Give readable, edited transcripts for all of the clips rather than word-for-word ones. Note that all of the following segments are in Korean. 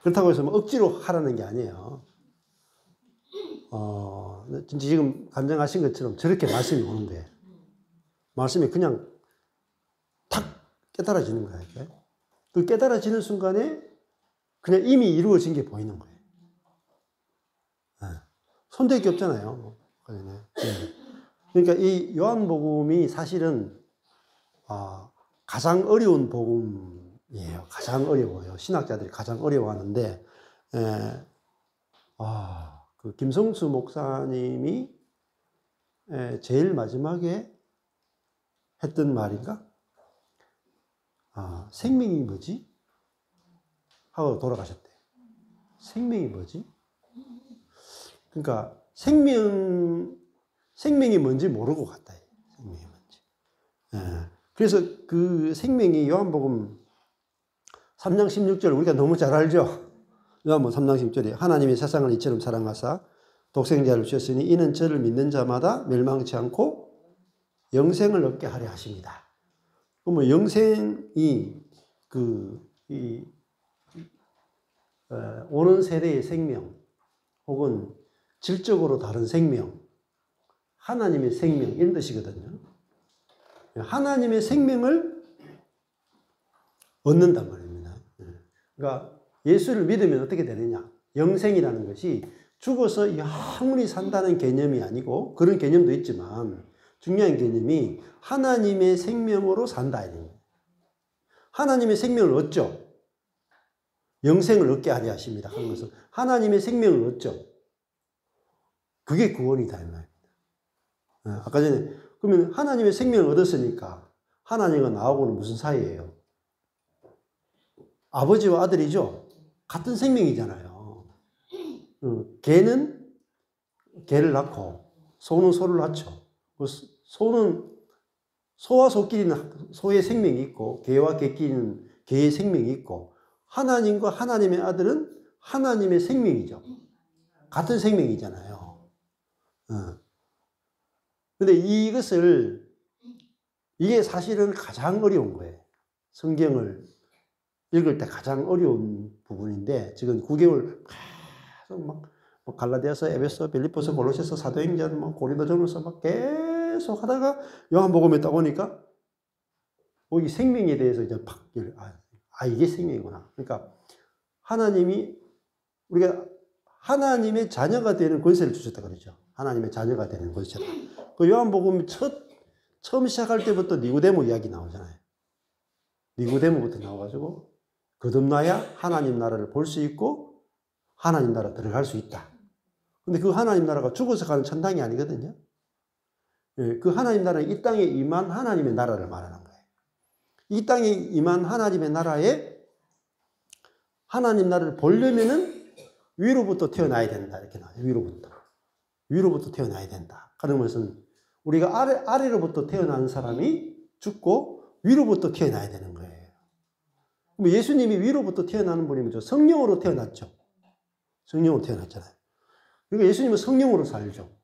그렇다고 해서 뭐 억지로 하라는 게 아니에요. 진짜 지금 감정하신 것처럼 저렇게 말씀이 오는 거예요. 말씀이 그냥 탁 깨달아지는 거예요. 이렇게. 그 깨달아지는 순간에 그냥 이미 이루어진 게 보이는 거예요. 손댈 게 없잖아요. 그러니까 이 요한복음이 사실은 가장 어려운 복음이에요. 가장 어려워요. 신학자들이 가장 어려워하는데 그 김성수 목사님이 제일 마지막에 했던 말인가? 생명이 뭐지? 하고 돌아가셨대. 생명이 뭐지? 그러니까 생명이 뭔지 모르고 갔다. 생명이 뭔지. 그래서 그 생명이 요한복음 3장 16절 우리가 너무 잘 알죠? 요한복음 3장 16절에 하나님이 세상을 이처럼 사랑하사 독생자를 주셨으니 이는 저를 믿는 자마다 멸망치 않고 영생을 얻게 하려 하십니다. 그러면 영생이 오는 세대의 생명 혹은 질적으로 다른 생명, 하나님의 생명 이런 뜻이거든요. 하나님의 생명을 얻는단 말입니다. 그러니까 예수를 믿으면 어떻게 되느냐? 영생이라는 것이 죽어서 영원히 산다는 개념이 아니고 그런 개념도 있지만 중요한 개념이 하나님의 생명으로 산다. 하나님의 생명을 얻죠. 영생을 얻게 하려 하십니다. 하는 것은 하나님의 생명을 얻죠. 그게 구원이다. 이 말입니다. 아까 전에 그러면 하나님의 생명을 얻었으니까 하나님과 나하고는 무슨 사이예요? 아버지와 아들이죠. 같은 생명이잖아요. 개는 개를 낳고 소는 소를 낳죠. 소는 소와 소끼리는 소의 생명이 있고 개와 개끼리는 개의 생명이 있고 하나님과 하나님의 아들은 하나님의 생명이죠. 같은 생명이잖아요. 근데 이게 사실은 가장 어려운 거예요. 성경을 읽을 때 가장 어려운 부분인데 지금 9개월 계속 막 갈라디아서, 에베소, 빌립보서, 골로새서, 사도행전, 고린도전서 막 계속 하다가 요한복음에 딱 오니까 이 생명에 대해서 이제 팍 이게 생명이구나. 그러니까 우리가 하나님의 자녀가 되는 권세를 주셨다 그러죠. 하나님의 자녀가 되는 권세다. 그 요한복음 처음 시작할 때부터 니고데모 이야기 나오잖아요. 니고데모부터 나와가지고 거듭나야 하나님 나라를 볼 수 있고 하나님 나라 들어갈 수 있다. 근데 그 하나님 나라가 죽어서 가는 천당이 아니거든요. 그 하나님 나라는 이 땅에 임한 하나님의 나라를 말하는 거예요. 이 땅에 임한 하나님의 나라에 하나님 나라를 보려면은 위로부터 태어나야 된다. 이렇게 나와요. 위로부터 태어나야 된다. 그런 것은 우리가 아래로부터 태어난 사람이 죽고 위로부터 태어나야 되는 거예요. 그럼 예수님이 위로부터 태어나는 분이죠. 성령으로 태어났죠. 성령으로 태어났잖아요. 그러니까 예수님은 성령으로 살죠.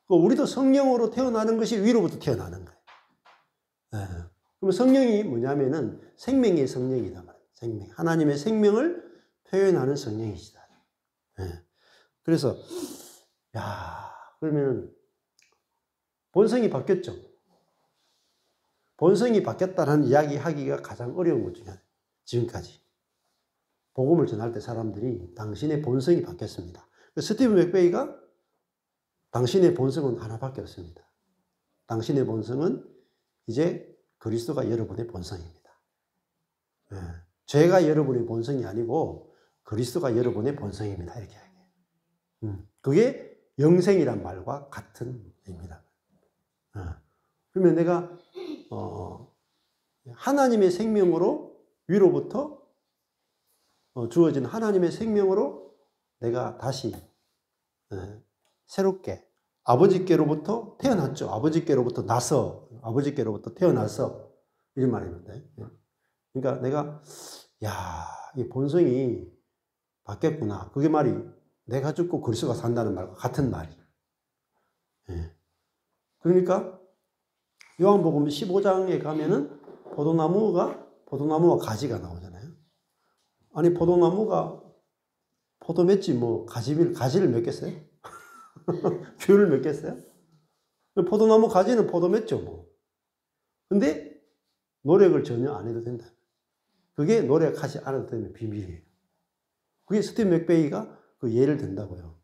우리도 성령으로 태어나는 것이 위로부터 태어나는 거예요. 그럼 성령이 뭐냐면은 생명의 성령이다 말이에요. 생명. 하나님의 생명을 표현하는 성령이시다. 그래서 그러면 본성이 바뀌었죠. 본성이 바뀌었다는 이야기 하기가 가장 어려운 것 중에 하나예요. 지금까지. 복음을 전할 때 사람들이 당신의 본성이 바뀌었습니다. 스티븐 맥베이가 당신의 본성은 하나밖에 없습니다. 당신의 본성은 이제 그리스도가 여러분의 본성입니다. 죄가 여러분의 본성이 아니고 그리스도가 여러분의 본성입니다. 이렇게 이야기해요. 그게 영생이란 말과 같은 의미다. 그러면 내가 하나님의 생명으로 위로부터 주어진 하나님의 생명으로 내가 다시 새롭게 아버지께로부터 태어났죠. 아버지께로부터 태어나서 이런 말입니다. 그러니까 내가 이 본성이 바뀌었구나. 그게 말이 내가 죽고 그리스도가 산다는 말과 같은 말이. 그러니까 요한복음 15장에 가면은 포도나무와 가지가 나오잖아요. 아니, 포도나무가 포도 맺지 뭐 가지를 맺겠어요? 귤을 맺겠어요? 포도나무 가지는 포도 맺죠 뭐. 근데 노력을 전혀 안 해도 된다. 그게 노력하지 않아도 되는 비밀이에요. 그게 스티븐 맥베이가 그 예를 든다고요.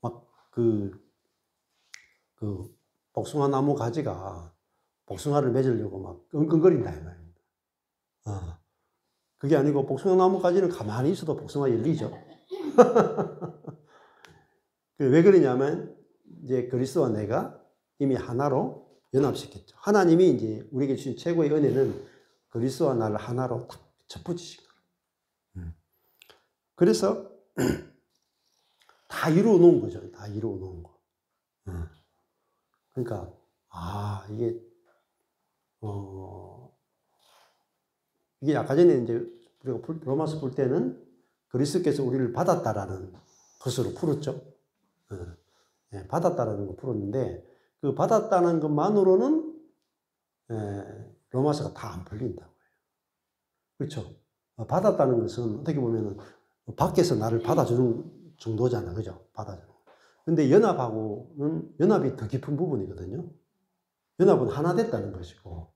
막 복숭아 나무 가지가 복숭아를 맺으려고 막 끙끙거린다 이 말입니다. 그게 아니고 복숭아 나무 가지는 가만히 있어도 복숭아 열리죠. 왜 그러냐면 이제 그리스도와 내가 이미 하나로 연합시켰죠. 하나님이 이제 우리에게 주신 최고의 은혜는 그리스도와 나를 하나로 딱 접붙이신 거예요. 그래서 다 이루어 놓은 거죠. 다 이루어 놓은 거. 그러니까 이게 아까 전에 이제 우리가 로마서 볼 때는 그리스도께서 우리를 받았다라는 것으로 풀었죠. 받았다라는 거 풀었는데 그 받았다는 것만으로는 로마서가 다 안 풀린다고요. 그렇죠? 받았다는 것은 어떻게 보면은 밖에서 나를 받아주는 정도잖아, 그죠? 받아주는. 근데 연합이 더 깊은 부분이거든요. 연합은 하나 됐다는 것이고,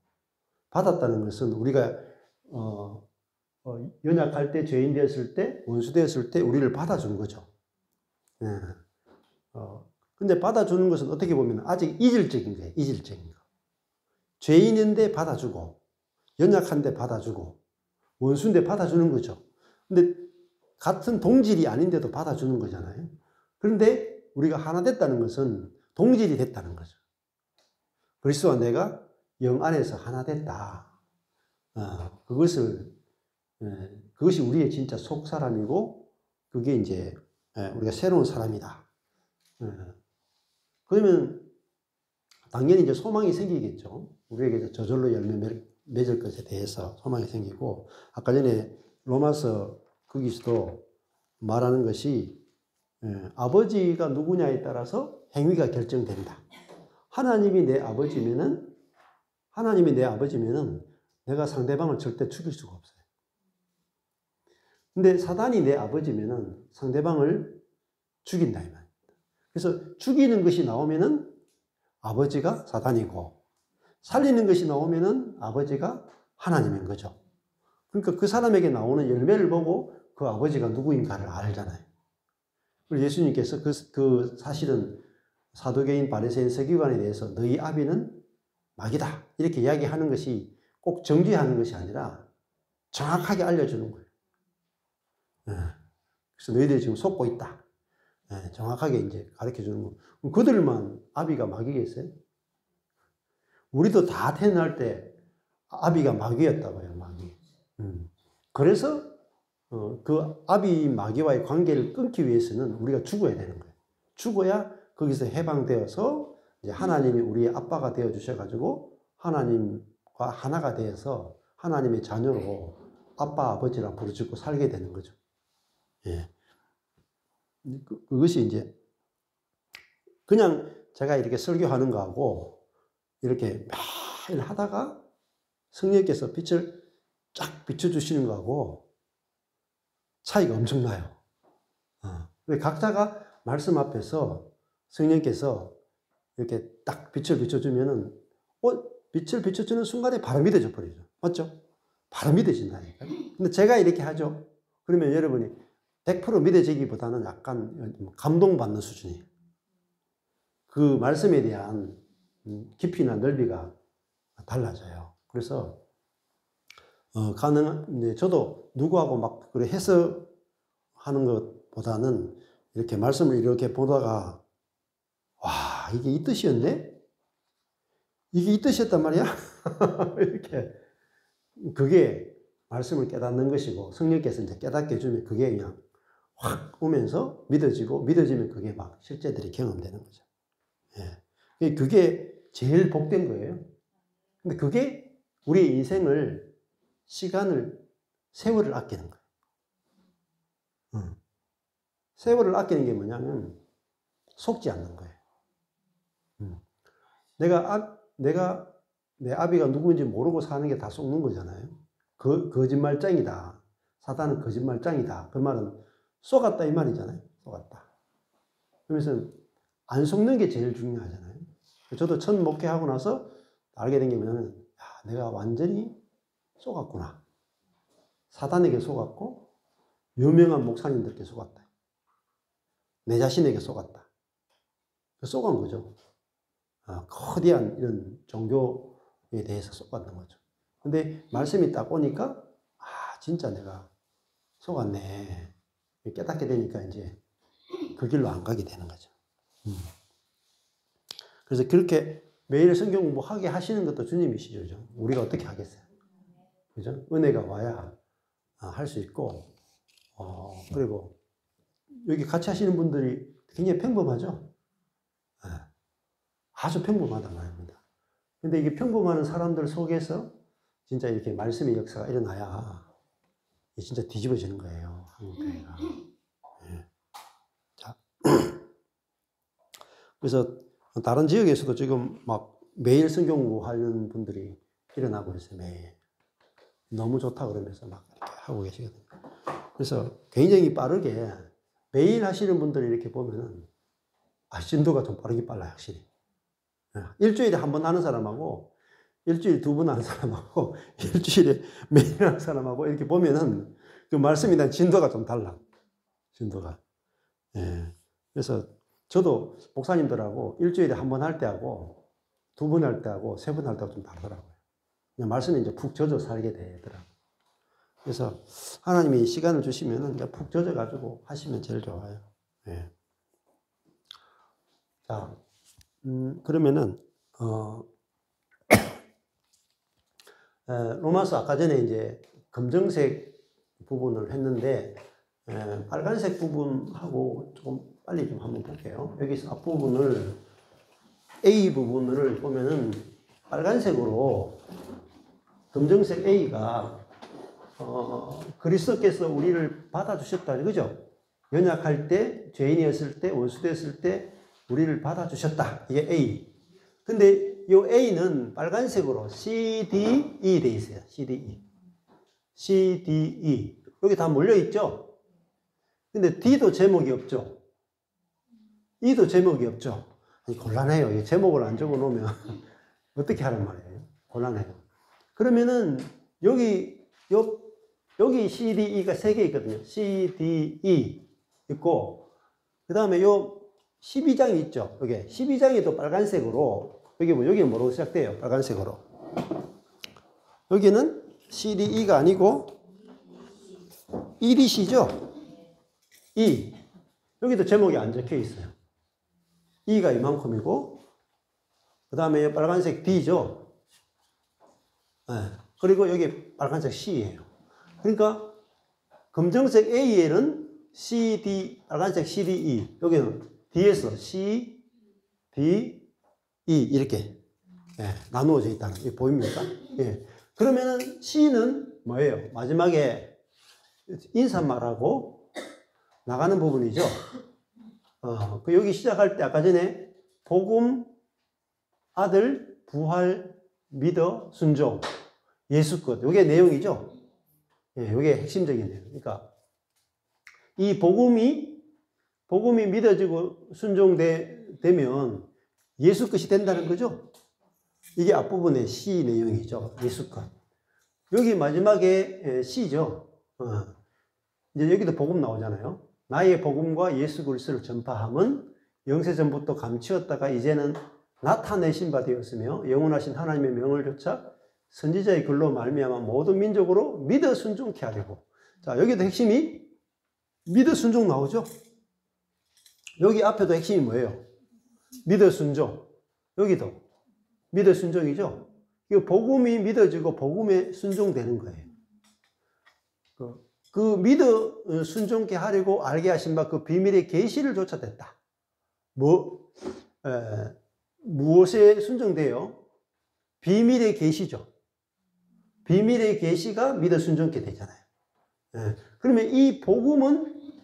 받았다는 것은 우리가 연약할 때, 죄인 되었을 때, 원수 되었을 때 우리를 받아준 거죠. 근데 받아주는 것은 어떻게 보면 아직 이질적인 거예요. 이질적인 거. 죄인인데 받아주고, 연약한데 받아주고, 원수인데 받아주는 거죠. 근데 같은 동질이 아닌데도 받아주는 거잖아요. 그런데 우리가 하나 됐다는 것은 동질이 됐다는 거죠. 그리스도와 내가 영 안에서 하나 됐다. 그것이 우리의 진짜 속 사람이고, 그게 이제 우리가 새로운 사람이다. 그러면 당연히 이제 소망이 생기겠죠. 우리에게 저절로 열매 맺을 것에 대해서 소망이 생기고, 아까 전에 로마서 거기서도 말하는 것이 아버지가 누구냐에 따라서 행위가 결정된다. 하나님이 내 아버지면은 내가 상대방을 절대 죽일 수가 없어요. 근데 사단이 내 아버지면은 상대방을 죽인다 이 말입니다. 그래서 죽이는 것이 나오면은 아버지가 사단이고, 살리는 것이 나오면은 아버지가 하나님인 거죠. 그러니까 그 사람에게 나오는 열매를 보고 그 아버지가 누구인가를 알잖아요. 그리고 예수님께서 그 사실은 사두개인 바리새인 서기관에 대해서 너희 아비는 마귀다 이렇게 이야기하는 것이 꼭 정죄하는 것이 아니라 정확하게 알려주는 거예요. 그래서 너희들이 지금 속고 있다. 정확하게 이제 가르쳐 주는 거. 그럼 그들만 아비가 마귀겠어요? 우리도 다 태어날 때 아비가 마귀였다고요, 마귀. 그래서 그 아비 마귀와의 관계를 끊기 위해서는 우리가 죽어야 되는 거예요. 죽어야 거기서 해방되어서 이제 하나님이 우리의 아빠가 되어 주셔가지고 하나님과 하나가 되어서 하나님의 자녀로 아빠, 아버지라 부르짖고 살게 되는 거죠. 예. 그것이 이제 그냥 제가 이렇게 설교하는 거하고 이렇게 매일 하다가 성령께서 빛을 쫙 비춰주시는 거하고 차이가 엄청나요. 각자가 말씀 앞에서 성령께서 이렇게 딱 빛을 비춰주면은, 빛을 비춰주는 순간에 바로 믿어져 버리죠. 맞죠? 바로 믿어진다니까. 근데 제가 이렇게 하죠. 그러면 여러분이 100% 믿어지기보다는 약간 감동받는 수준이에요. 그 말씀에 대한 깊이나 넓이가 달라져요. 그래서, 저도 누구하고 막 그래 해석하는 것보다는 이렇게 말씀을 이렇게 보다가, 와, 이게 이 뜻이었네? 이게 이 뜻이었단 말이야? 이렇게. 그게 말씀을 깨닫는 것이고, 성령께서 이제 깨닫게 해주면 그게 그냥 확 오면서 믿어지면 그게 막 실제들이 경험되는 거죠. 예. 그게 제일 복된 거예요. 근데 그게 우리의 인생을, 세월을 아끼는 거예요. 세월을 아끼는 게 뭐냐면, 속지 않는 거예요. 내가 내 아비가 누구인지 모르고 사는 게 다 속는 거잖아요. 거짓말쟁이다. 사단은 거짓말장이다. 그 말은 속았다 이 말이잖아요. 속았다. 그러면서 안 속는 게 제일 중요하잖아요. 저도 첫 목회하고 나서 알게 된 게 뭐냐면, 야, 내가 완전히 속았구나. 사단에게 속았고 유명한 목사님들께 속았다. 내 자신에게 속았다. 속은 거죠. 거대한 이런 종교에 대해서 속았던 거죠. 근데 말씀이 딱 오니까 진짜 내가 속았네. 깨닫게 되니까 이제 그 길로 안 가게 되는 거죠. 그래서 그렇게 매일 성경 공부하게 하시는 것도 주님이시죠. 우리가 어떻게 하겠어요? 그죠? 은혜가 와야 할 수 있고, 그리고 여기 같이 하시는 분들이 굉장히 평범하죠? 아주 평범하단 말입니다. 근데 이게 평범한 사람들 속에서 진짜 이렇게 말씀의 역사가 일어나야 진짜 뒤집어지는 거예요. 한국교회가. 네. 자. 그래서 다른 지역에서도 지금 막 매일 성경 공부하는 분들이 일어나고 있어요. 매일. 너무 좋다 그러면서 막 이렇게 하고 계시거든요. 그래서 굉장히 빠르게 매일 하시는 분들이 이렇게 보면은 진도가 좀 빠르게 빨라요, 확실히. 일주일에 한 번 하는 사람하고 일주일에 두 번 하는 사람하고 일주일에 매일 하는 사람하고 이렇게 보면은 그 말씀에 대한 진도가 좀 달라. 진도가. 예. 그래서 저도 목사님들하고 일주일에 한 번 할 때하고 두 번 할 때하고 세 번 할 때하고 좀 다르더라고요. 그냥 말씀에 이제 푹 젖어 살게 되더라고요. 그래서 하나님이 시간을 주시면은 이제 푹 젖어가지고 하시면 제일 좋아요. 예. 자, 그러면은, 로마서 아까 전에 이제 검정색 부분을 했는데, 빨간색 부분하고 조금 빨리 좀 한번 볼게요. 여기서 앞부분을, A 부분을 보면은 빨간색으로 검정색 A가, 그리스도께서 우리를 받아주셨다. 그죠? 연약할 때, 죄인이었을 때, 원수되었을 때, 우리를 받아주셨다. 이게 A. 근데 이 A는 빨간색으로 CDE 돼 있어요. CDE. CDE. 여기 다 몰려있죠? 근데 D도 제목이 없죠? E도 제목이 없죠? 아니, 곤란해요. 이 제목을 안 적어 놓으면 어떻게 하란 말이에요? 곤란해요. 그러면은 여기 CDE가 3개 있거든요. CDE 있고, 그 다음에 요 12장이 있죠. 여기 12장이 또 빨간색으로, 여기는 뭐로 시작돼요? 빨간색으로. 여기는 CDE가 아니고 EDC죠? E. 여기도 제목이 안 적혀 있어요. E가 이만큼이고, 그 다음에 빨간색 D죠? 네. 그리고 여기 빨간색 C예요. 그러니까 검정색 A에는 CD, 빨간색 CDE, 여기는 D에서 C, D, E 이렇게 나누어져 있다는 게 보입니까? 예. 그러면은 C는 뭐예요? 마지막에 인사말하고 나가는 부분이죠. 그 여기 시작할 때 아까 전에 복음, 아들, 부활, 믿어, 순종, 예수 것. 이게 내용이죠. 예, 이게 핵심적인 내용. 그러니까 이 복음이 믿어지고 순종되면 예수 것이 된다는 거죠. 이게 앞부분의 C 내용이죠. 예수 것. 여기 마지막에 C죠. 이제 여기도 복음 나오잖아요. 나의 복음과 예수 그리스도를 전파함은 영세전부터 감추었다가 이제는 나타내신 바 되었으며 영원하신 하나님의 명을 조차 선지자의 글로 말미암아 모든 민족으로 믿어 순종케 하려고. 자, 여기도 핵심이 믿어 순종 나오죠. 여기 앞에도 핵심이 뭐예요? 믿어 순종. 여기도 믿어 순종이죠. 이거 복음이 믿어지고 복음에 순종되는 거예요. 그 믿어 순종케 하려고 알게 하신 바 그 비밀의 계시를 쫓아냈다. 무엇에 순종돼요? 비밀의 계시죠. 비밀의 계시가 믿어 순종케 되잖아요. 그러면 이 복음은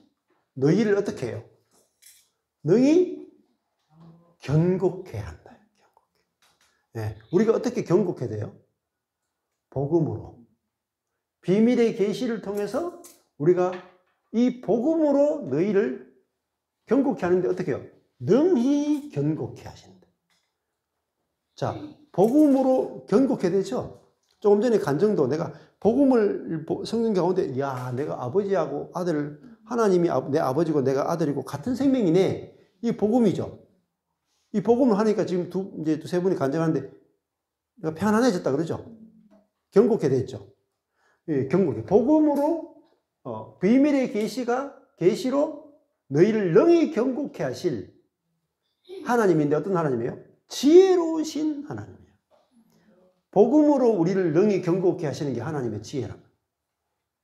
너희를 어떻게 해요? 너희 견고케 한다. 견고케. 우리가 어떻게 견고케 돼요? 복음으로. 비밀의 계시를 통해서 우리가 이 복음으로 너희를 견고케 하는데 어떻게 해요? 능히 견고케 하신다. 자, 복음으로 견고케 되죠? 조금 전에 간증도 내가 복음을 성경 가운데, 야, 내가 아버지하고 아들, 하나님이 내 아버지고 내가 아들이고 같은 생명이네. 이 복음이죠. 이 복음을 하니까 지금 이제 두세 분이 간증하는데 내가 편안해졌다 그러죠? 견고케 됐죠? 예, 견고케. 복음으로, 비밀의 계시로 너희를 능히 견고케 하실 하나님인데 어떤 하나님이에요? 지혜로우신 하나님이에요. 복음으로 우리를 능히 견고케 하시는 게 하나님의 지혜랍니다.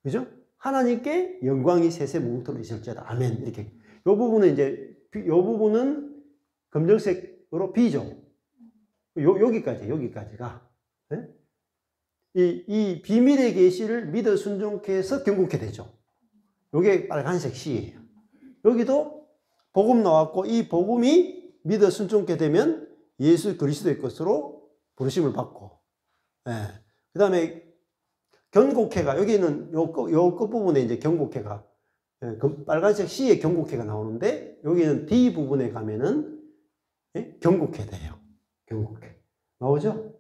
그죠? 하나님께 영광이 세세무궁토록 있을지어다. 아멘. 이렇게. 요 부분은 이제, 요 부분은 검정색으로 B죠. 여기까지가. 네? 이 비밀의 계시를 믿어 순종케 해서 견고케 되죠. 요게 빨간색 C예요. 여기도 복음 나왔고, 이 복음이 믿어 순종케 되면 예수 그리스도의 것으로 부르심을 받고, 예. 그 다음에 견고케가, 여기는 요 끝부분에 이제 견고케가, 예, 빨간색 C의 견고케가 나오는데, 여기는 D 부분에 가면은, 예? 견고케 돼요. 견고케. 나오죠?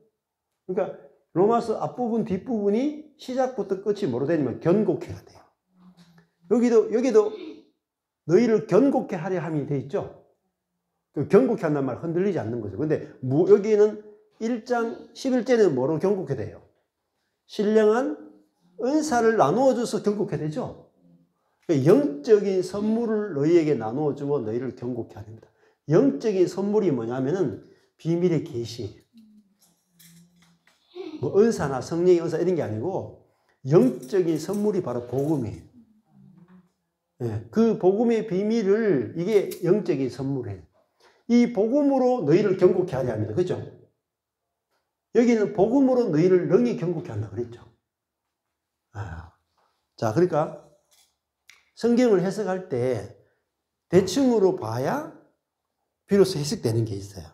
그러니까, 로마서 앞부분, 뒷부분이 시작부터 끝이 뭐로 되냐면 견고케가 돼요. 여기도 너희를 견고케 하려 함이 돼 있죠? 그 견고케 한다는 말 흔들리지 않는 거죠. 근데 여기는 1장 11절에는 뭐로 견고케 돼요? 신령한 은사를 나누어줘서 견고케 되죠? 영적인 선물을 너희에게 나누어주고 너희를 견고케 합니다. 영적인 선물이 뭐냐면은 비밀의 계시예요. 뭐 은사나 성령의 은사 이런 게 아니고 영적인 선물이 바로 복음이에요. 예, 그 복음의 비밀을, 이게 영적인 선물이에요. 이 복음으로 너희를 견고케 하려 합니다. 그죠? 여기는 복음으로 너희를 능히 견고케 한다 그랬죠. 자, 그러니까 성경을 해석할 때 대충으로 봐야 비로소 해석되는 게 있어요.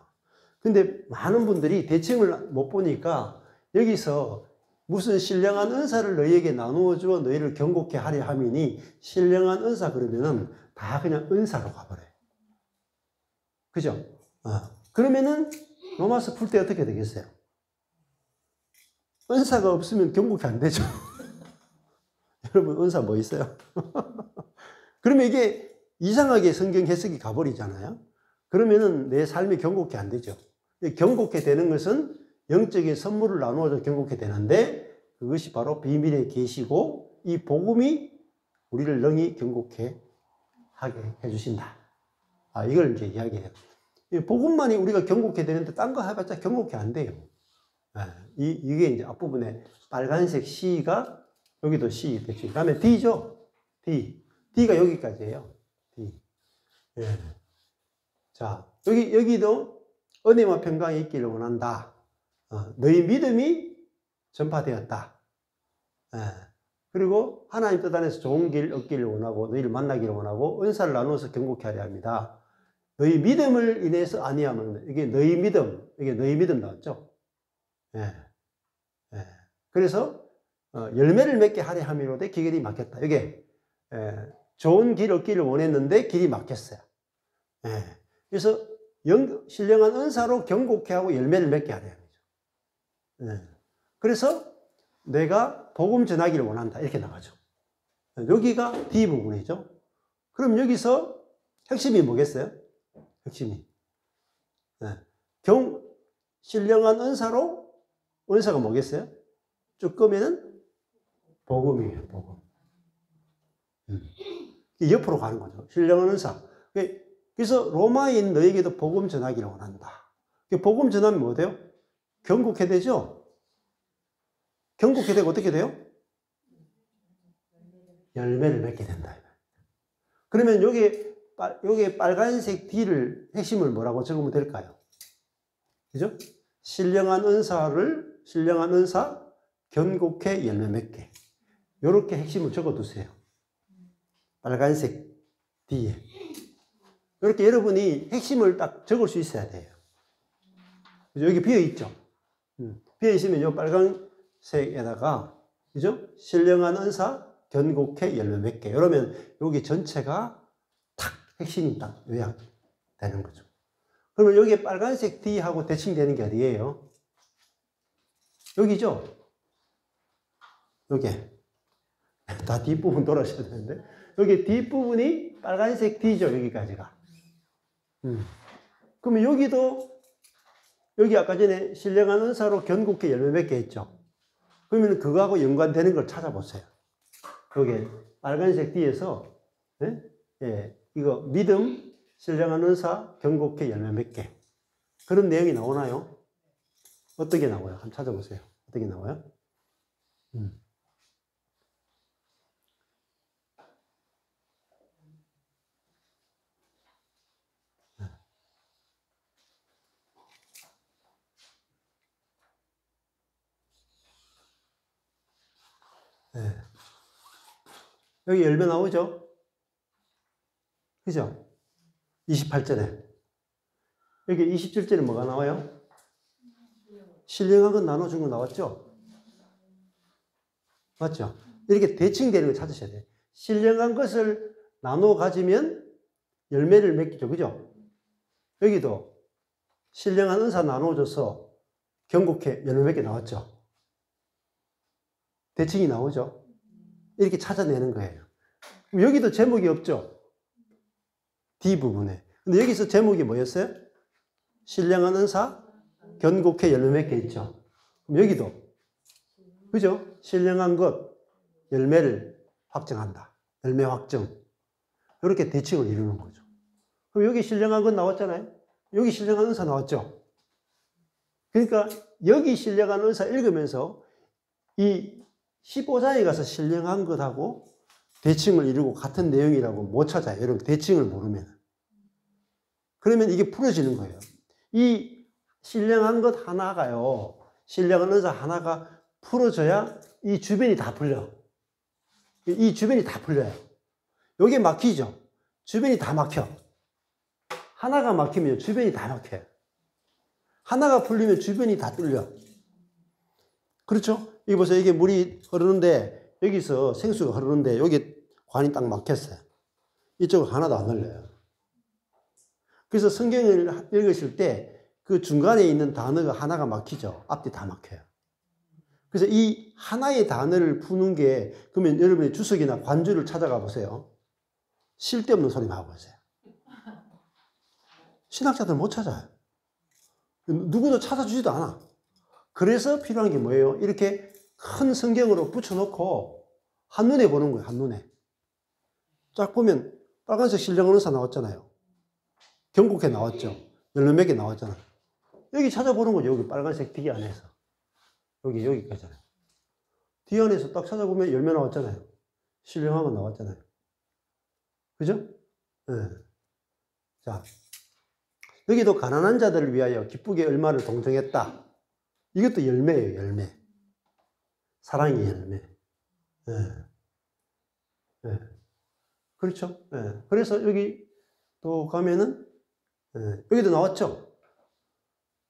근데 많은 분들이 대충을 못 보니까 여기서 무슨 신령한 은사를 너희에게 나누어 주어 너희를 견고케 하려 함이니, 신령한 은사 그러면은 다 그냥 은사로 가버려요. 그죠? 그러면은 로마서 풀 때 어떻게 되겠어요? 은사가 없으면 견고케 안 되죠. 여러분, 은사 뭐 있어요? 그러면 이게 이상하게 성경 해석이 가버리잖아요. 그러면은 내 삶이 견고케 안 되죠. 견고케 되는 것은 영적인 선물을 나누어서 견고케 되는데, 그것이 바로 비밀의 계시고 이 복음이 우리를 능히 견고케 하게 해주신다. 이걸 이제 이야기해요. 이 복음만이 우리가 견고케 되는데 딴 거 해봤자 견고케 안 돼요. 이게 이제 앞부분에 빨간색 C가, 여기도 C 됐죠. 그 다음에 D죠. D가 여기까지예요. D. 예. 자, 여기도 은혜와 평강이 있기를 원한다. 너희 믿음이 전파되었다. 그리고 하나님 뜻 안에서 좋은 길 얻기를 원하고 너희를 만나기를 원하고 은사를 나누어서 견고케 하려 합니다. 너희 믿음을 인해서 아니하면, 이게 너희 믿음 나왔죠? 그래서 열매를 맺게 하려 함이로되 길이 막혔다. 이게 좋은 길 얻기를 원했는데 길이 막혔어요. 그래서 신령한 은사로 견고케 하고 열매를 맺게 하려 합니다. 그래서 내가 복음 전하기를 원한다. 이렇게 나가죠. 여기가 D 부분이죠. 그럼 여기서 핵심이 뭐겠어요? 핵심이. 신령한 은사로, 은사가 뭐겠어요? 쭉 끄면은 복음이에요, 복음. 옆으로 가는 거죠. 신령한 은사. 그래서 로마인 너에게도 복음 전하기를 원한다. 복음 전하면 뭐 돼요? 견고케 되죠? 견고케 되고 어떻게 돼요? 열매를 맺게 된다. 그러면 여기 빨간색 D를, 핵심을 뭐라고 적으면 될까요? 그죠? 신령한 은사, 견고케, 열매 맺게. 이렇게 핵심을 적어 두세요. 빨간색 D에. 이렇게 여러분이 핵심을 딱 적을 수 있어야 돼요. 여기 비어 있죠? 비어 있으면 이 빨간색에다가 그죠? 신령한 은사, 견고케 열매 맺게. 이러면 여기 전체가 탁 핵심이 딱 요약되는 거죠. 그러면 여기에 빨간색 D하고 대칭되는 게 어디예요? 여기죠? 여기. 다 뒷부분 돌아셔야 되는데. 여기 뒷부분이 빨간색 D죠, 여기까지가. 그러면 여기도, 여기 아까 전에 신령한 은사로 견고케 열매 맺게 했죠. 그러면 그거하고 연관되는 걸 찾아보세요. 여기 빨간색 D에서, 네? 예, 이거 믿음, 신령한 은사, 견고케 열매 맺게. 그런 내용이 나오나요? 어떻게 나와요? 한번 찾아보세요. 어떻게 나와요? 네. 여기 열매 나오죠? 그죠? 28절에. 여기 27절에 뭐가 나와요? 신령한 것 나눠준 거 나왔죠? 맞죠? 이렇게 대칭되는 걸 찾으셔야 돼요. 신령한 것을 나눠 가지면 열매를 맺기죠. 그죠? 여기도 신령한 은사 나눠줘서 견고케 열매 맺게 나왔죠? 대칭이 나오죠? 이렇게 찾아내는 거예요. 그럼 여기도 제목이 없죠? D부분에. 근데 여기서 제목이 뭐였어요? 신령한 은사, 견고케 열매 맺게 있죠? 그럼 여기도, 그죠? 신령한 것, 열매를 확정한다. 열매 확정. 이렇게 대칭을 이루는 거죠. 그럼 여기 신령한 것 나왔잖아요? 여기 신령한 은사 나왔죠? 그러니까 여기 신령한 은사 읽으면서 이 15장에 가서 신령한 것하고 대칭을 이루고 같은 내용이라고 못 찾아요. 여러분, 대칭을 모르면. 그러면 이게 풀어지는 거예요. 이 신령한 것 하나가요. 신령한 은사 하나가 풀어져야 이 주변이 다 풀려. 이 주변이 다 풀려요. 여기 막히죠? 주변이 다 막혀. 하나가 막히면 주변이 다 막혀요. 하나가 풀리면 주변이 다 뚫려. 그렇죠? 여기 보세요. 이게 물이 흐르는데, 여기서 생수가 흐르는데, 여기 관이 딱 막혔어요. 이쪽은 하나도 안 흘러요. 그래서 성경을 읽으실 때, 그 중간에 있는 단어가 하나가 막히죠. 앞뒤 다 막혀요. 그래서 이 하나의 단어를 푸는 게, 그러면 여러분이 주석이나 관주를 찾아가 보세요. 쓸데없는 소리 하고 있어요. 신학자들 못 찾아요. 누구도 찾아주지도 않아. 그래서 필요한 게 뭐예요? 이렇게 큰 성경으로 붙여놓고 한눈에 보는 거예요. 한눈에. 딱 보면 빨간색 신령한 은사 나왔잖아요. 견고케 나왔죠. 열매 맺게 나왔잖아요. 여기 찾아보는 거죠. 여기 빨간색 D 안에서. 여기까지잖아요. D 안에서 딱 찾아보면 열매 나왔잖아요. 신령한 거 나왔잖아요. 그죠? 네. 자, 여기도 가난한 자들을 위하여 기쁘게 얼마를 동정했다. 이것도 열매예요, 열매. 사랑의 열매. 네. 네. 그렇죠? 네. 그래서 여기 또 가면은, 네. 여기도 나왔죠?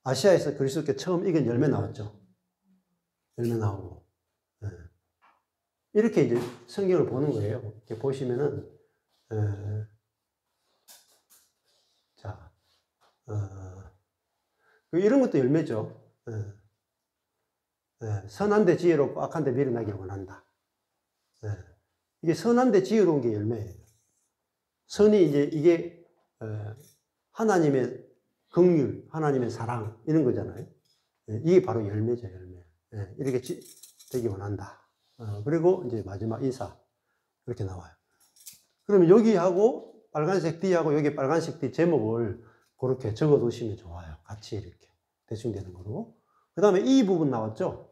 아시아에서 그리스도께 처음 익은 열매 나왔죠? 열매 나오고. 네. 이렇게 이제 성경을 보는 거예요. 이렇게 보시면은, 자, 이런 것도 열매죠. 선한데 지혜롭고 악한데 미련하기를 원한다. 이게 선한데 지혜로운 게 열매예요. 선이 이제 이게 하나님의 긍휼, 하나님의 사랑 이런 거잖아요. 이게 바로 열매죠, 열매. 이렇게 되기 원한다. 그리고 이제 마지막 인사 이렇게 나와요. 그러면 여기하고 빨간색 D하고 여기 빨간색 D 제목을 그렇게 적어 두시면 좋아요. 같이 이렇게 대충 되는 거로. 그 다음에 이 부분 나왔죠?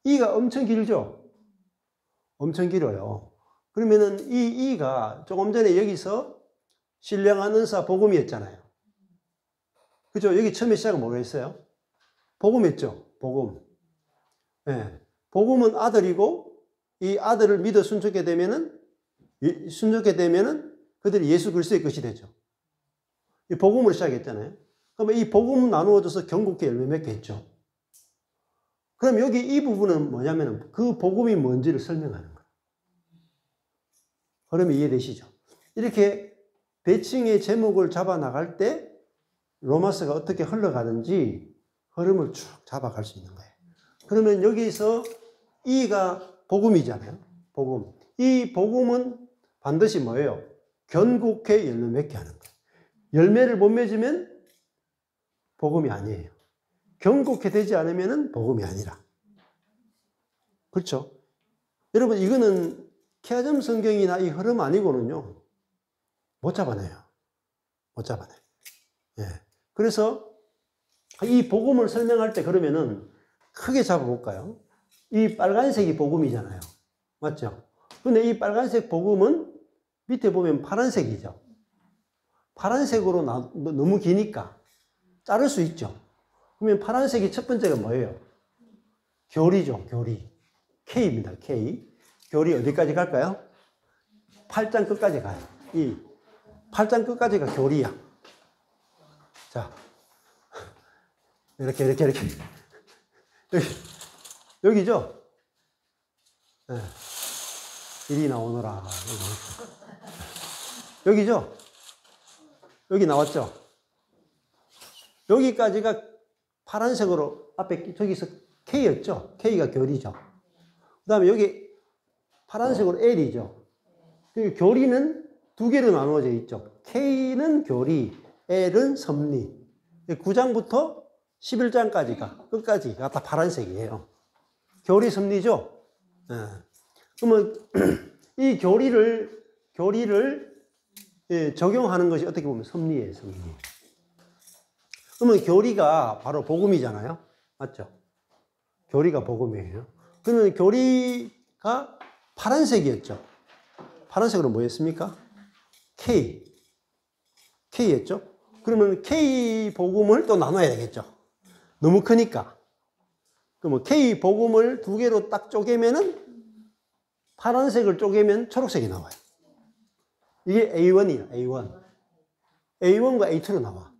이가 엄청 길죠? 엄청 길어요. 그러면은 이가 조금 전에 여기서 신령한 은사 복음이었잖아요. 그죠? 여기 처음에 시작은 뭐였어요? 복음이었죠? 복음. 네. 복음은 아들이고 이 아들을 믿어 순종하게 되면은 그들이 예수 그리스도의 것이 되죠. 이 복음으로 시작했잖아요. 그러면 이 복음 나누어져서 견고케 열매 맺게 했죠. 그럼 여기 이 부분은 뭐냐면 그 복음이 뭔지를 설명하는 거예요. 그러면 이해되시죠? 이렇게 대칭의 제목을 잡아 나갈 때 로마서가 어떻게 흘러가는지 흐름을 쭉 잡아갈 수 있는 거예요. 그러면 여기서 이가 복음이잖아요. 복음. 이 복음은 반드시 뭐예요? 견고케 열매 맺게 하는 거예요. 열매를 못 맺으면 복음이 아니에요. 견고케 되지 않으면 복음이 아니라. 그렇죠? 여러분, 이거는 케아점 성경이나 이 흐름 아니고는요, 못 잡아내요. 못 잡아내요. 예. 그래서 이 복음을 설명할 때 그러면은 크게 잡아볼까요? 이 빨간색이 복음이잖아요. 맞죠? 근데 이 빨간색 복음은 밑에 보면 파란색이죠. 파란색으로 너무 기니까 자를 수 있죠. 그러면 파란색이 첫 번째가 뭐예요? 교리죠, 교리. K입니다, K. 교리 어디까지 갈까요? 8장 끝까지 가요. 이 8장 끝까지가 교리야. 자, 이렇게. 여기죠? 네. 일이 나오너라. 여기죠? 여기 나왔죠? 여기까지가 파란색으로 앞에 저기서 K였죠? K가 교리죠. 그 다음에 여기 파란색으로 L이죠. 교리는 두 개로 나누어져 있죠. K는 교리, L은 섭리. 9장부터 11장까지가 끝까지가 다 파란색이에요. 교리 섭리죠. 네. 그러면 이 교리를 적용하는 것이 어떻게 보면 섭리예요, 섭리. 그러면 교리가 바로 복음이잖아요. 맞죠? 교리가 복음이에요. 그러면 교리가 파란색이었죠. 파란색으로 뭐였습니까? K였죠? 그러면 K 복음을 또 나눠야 되겠죠. 너무 크니까. 그러면 K 복음을 두 개로 딱 쪼개면은 파란색을 쪼개면 초록색이 나와요. 이게 A1이에요, A1. A1과 A2로 나와.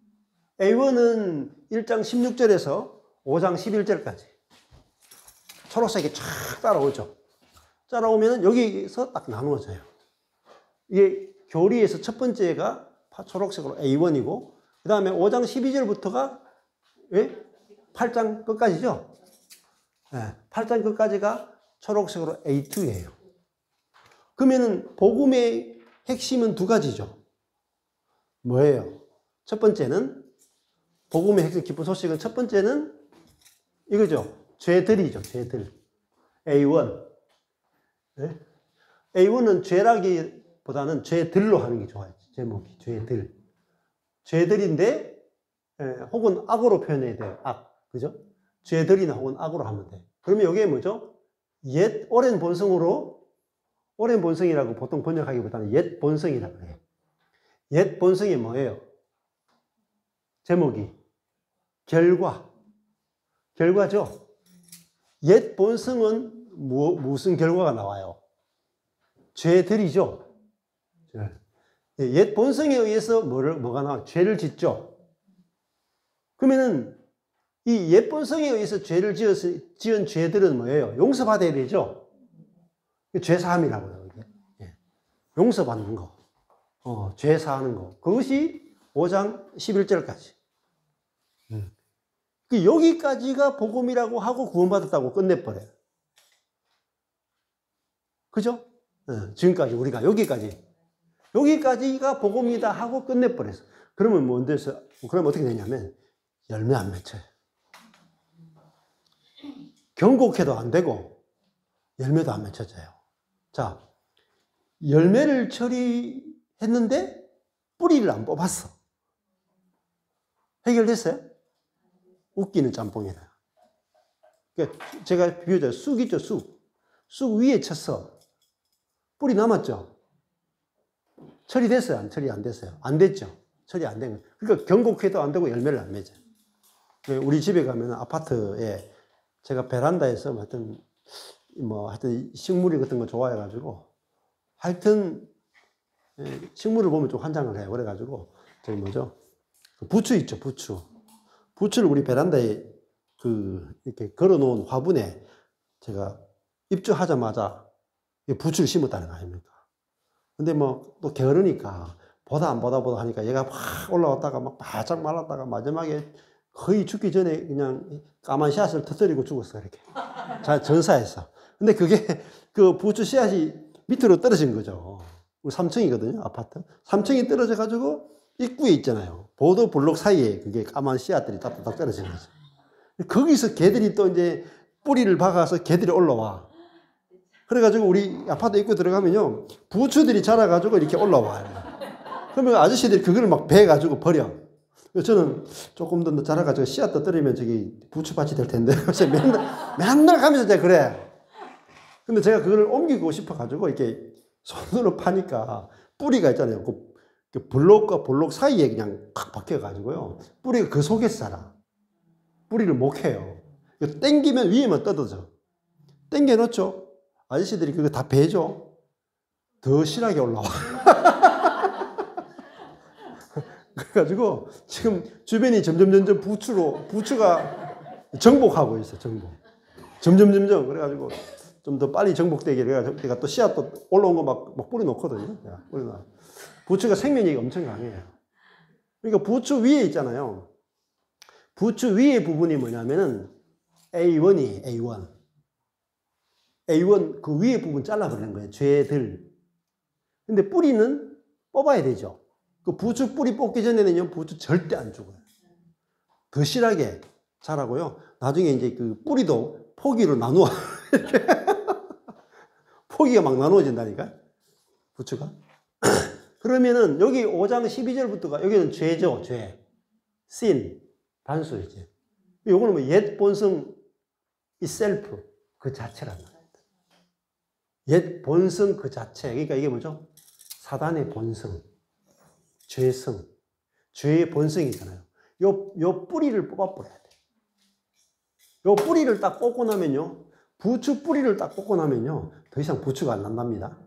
A1은 1장 16절에서 5장 11절까지. 초록색이 쫙 따라오죠. 따라오면 여기서 딱 나누어져요. 이게 교리에서 첫 번째가 초록색으로 A1이고, 그 다음에 5장 12절부터가 8장 끝까지죠. 네, 8장 끝까지가 초록색으로 A2예요. 그러면은 복음의 핵심은 두 가지죠. 뭐예요? 첫 번째는 복음의 핵심 기쁜 소식은 첫 번째는 이거죠. 죄들이죠. 죄들. A1. 네? A1은 죄라기보다는 죄들로 하는 게 좋아요. 제목이 죄들. 죄들인데 혹은 악으로 표현해야 돼요. 악. 그죠? 죄들이나 혹은 악으로 하면 돼. 그러면 이게 뭐죠? 옛 오랜 본성으로 오랜 본성이라고 보통 번역하기보다는 옛 본성이라고 해요. 옛 본성이 뭐예요? 제목이 결과죠. 옛 본성은 무슨 결과가 나와요? 죄들이죠. 옛 본성에 의해서 뭐가 나와요? 죄를 짓죠. 그러면은 이 옛 본성에 의해서 죄를 지은 죄들은 뭐예요? 용서받아야 되죠. 죄사함이라고요. 용서받는 거. 죄사하는 거. 그것이 5장 11절까지. 여기까지가 복음이라고 하고 구원받았다고 끝내버려요. 그죠? 지금까지 우리가 여기까지가 복음이다 하고 끝내버렸어. 그러면 그럼 어떻게 되냐면 열매 안 맺혀요. 경고해도 안 되고 열매도 안 맺혀져요. 자, 열매를 처리했는데 뿌리를 안 뽑았어. 해결됐어요? 웃기는 짬뽕이다. 그러니까 제가 비유자 쑥 있죠, 쑥. 쑥 위에 쳤어. 뿌리 남았죠? 처리됐어요? 처리 안 됐어요? 안 됐죠? 처리 안 된 거예요. 그러니까 경고해도 안 되고 열매를 안 맺어요. 우리 집에 가면 아파트에 제가 베란다에서 하여튼 식물이 같은 거 좋아해가지고 하여튼 식물을 보면 좀 환장을 해요. 그래가지고 부추 있죠, 부추. 부추를 우리 베란다에 이렇게 걸어놓은 화분에 제가 입주하자마자 부추를 심었다는 거 아닙니까? 근데 뭐 또 게으르니까 보다 안 보다 하니까 얘가 확 올라왔다가 막 바짝 말랐다가 마지막에 거의 죽기 전에 그냥 까만 씨앗을 터뜨리고 죽었어, 이렇게. 전사했어. 근데 그게 그 부추 씨앗이 밑으로 떨어진 거죠. 우리 3층이거든요, 아파트. 3층이 떨어져가지고 입구에 있잖아요. 보도 블록 사이에 그게 까만 씨앗들이 딱딱 떨어진 거죠. 거기서 개들이 또 이제 뿌리를 박아서 개들이 올라와. 그래가지고 우리 아파트 입구 들어가면요, 부추들이 자라가지고 이렇게 올라와요. 그러면 아저씨들이 그걸 막 베가지고 버려. 저는 조금 더 자라가지고 씨앗도 떨어지면 저기 부추밭이 될 텐데. 그래서 맨날 가면서 제가 그래. 근데 제가 그걸 옮기고 싶어가지고 이렇게 손으로 파니까 뿌리가 있잖아요. 그 블록과 블록 사이에 그냥 팍 박혀가지고요. 뿌리가 그 속에 살아. 뿌리를 못 캐요. 땡기면 위에만 떠들죠. 땡겨 놓죠. 아저씨들이 그거 다 베죠. 더 실하게 올라와. 그래가지고 지금 주변이 점점 부추가 정복하고 있어, 정복. 점점. 그래가지고 좀 더 빨리 정복되게 그래가지고 제가 또 씨앗도 올라온 거 막 뿌려 놓거든요. 부추가 생명력이 엄청 강해요. 그러니까 부추 위에 있잖아요. 부추 위에 부분이 뭐냐면은 A1이에요, A1. A1 그 위에 부분 잘라버리는 거예요, 죄들. 근데 뿌리는 뽑아야 되죠. 그 부추 뿌리 뽑기 전에는요, 부추 절대 안 죽어요. 더 실하게 자라고요. 나중에 이제 그 뿌리도 포기로 나누어. 포기가 막 나누어진다니까, 부추가. 그러면은 여기 5장 12절부터가, 여기는 죄죠, 죄. sin, 단수이지. 요거는 뭐 옛 본성, itself, 그 자체란 말이에요. 옛 본성 그 자체. 그러니까 이게 뭐죠? 사단의 본성, 죄성, 죄의 본성이잖아요. 요 뿌리를 뽑아버려야 돼. 요 뿌리를 딱 뽑고 나면요, 부추 뿌리를 딱 뽑고 나면요, 더 이상 부추가 안 난답니다.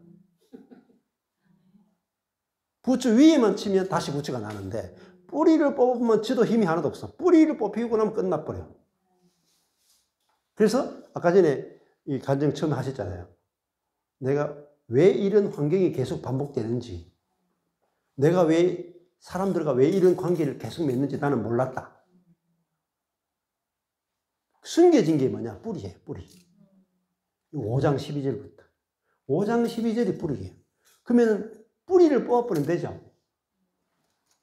부추 위에만 치면 다시 부추가 나는데, 뿌리를 뽑으면 치도 힘이 하나도 없어. 뿌리를 뽑히고 나면 끝나버려. 그래서 아까 전에 이 간증 처음 하셨잖아요. 내가 왜 이런 환경이 계속 반복되는지, 내가 왜 사람들과 왜 이런 관계를 계속 맺는지 나는 몰랐다. 숨겨진 게 뭐냐? 뿌리예요, 뿌리. 5장 12절부터. 5장 12절이 뿌리예요. 그러면 뿌리를 뽑아버리면 되죠.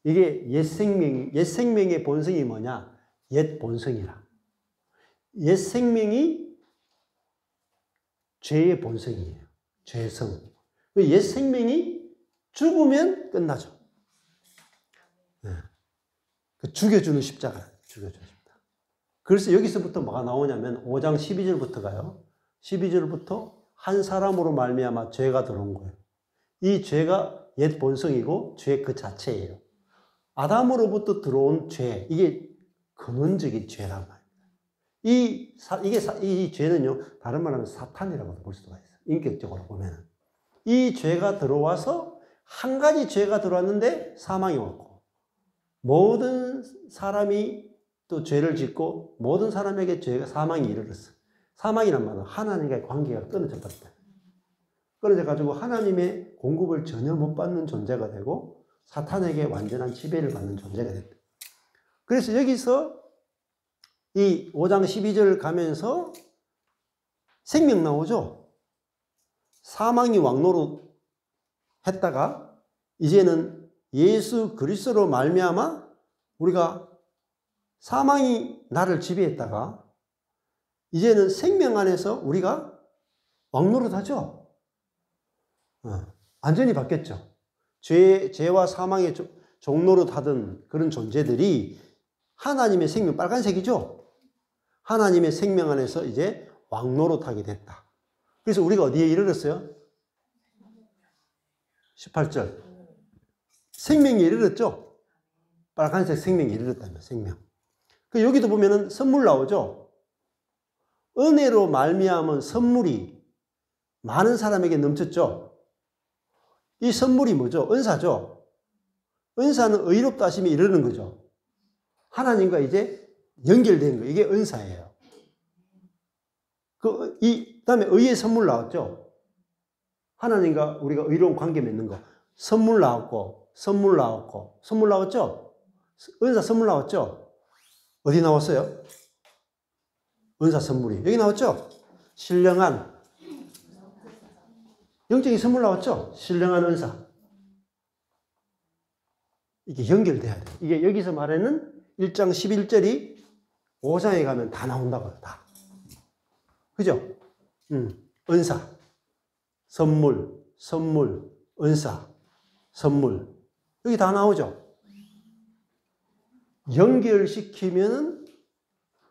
이게 옛 생명의 본성이 뭐냐? 옛 본성이라. 옛 생명이 죄의 본성이에요. 죄성. 옛 생명이 죽으면 끝나죠. 네. 죽여주는 십자가. 죽여주는 십자가. 그래서 여기서부터 뭐가 나오냐면 5장 12절부터가요. 12절부터 한 사람으로 말미암아 죄가 들어온 거예요. 이 죄가 옛 본성이고 죄 그 자체예요. 아담으로부터 들어온 죄, 이게 근원적인 죄란 말입니다. 이 죄는요, 다른 말하면 사탄이라고도 볼 수가 있어요. 인격적으로 보면은. 이 죄가 들어와서 한 가지 죄가 들어왔는데 사망이 왔고, 모든 사람이 또 죄를 짓고, 모든 사람에게 사망이 이르렀어. 사망이란 말은 하나님과의 관계가 끊어졌다. 끊어져가지고 하나님의 공급을 전혀 못 받는 존재가 되고, 사탄에게 완전한 지배를 받는 존재가 됐다. 그래서 여기서 이 5장 12절 가면서 생명 나오죠? 사망이 왕노릇 했다가 이제는 예수 그리스도로 말미암아 우리가 사망이 나를 지배했다가 이제는 생명 안에서 우리가 왕노릇하죠? 완전히 바뀌었죠. 죄와 사망의 종노릇하던 그런 존재들이 하나님의 생명, 빨간색이죠? 하나님의 생명 안에서 이제 왕노릇하게 됐다. 그래서 우리가 어디에 이르렀어요? 18절. 생명이 이르렀죠? 빨간색 생명이 이르렀다면, 생명. 여기도 보면은 선물 나오죠? 은혜로 말미암은 선물이 많은 사람에게 넘쳤죠? 이 선물이 뭐죠? 은사죠? 은사는 의롭다 하심이 이르는 거죠. 하나님과 이제 연결된 거. 이게 은사예요. 그다음에 의의 선물 나왔죠. 하나님과 우리가 의로운 관계 맺는 거. 선물 나왔고, 선물 나왔고, 선물 나왔죠? 은사 선물 나왔죠? 어디 나왔어요? 은사 선물이. 여기 나왔죠? 신령한. 영적인 선물 나왔죠? 신령한 은사. 이게 연결돼야 돼. 이게 여기서 말하는 1장 11절이 5장에 가면 다 나온다고요. 다. 그죠? 은사, 선물, 선물, 은사, 선물. 여기 다 나오죠? 연결시키면은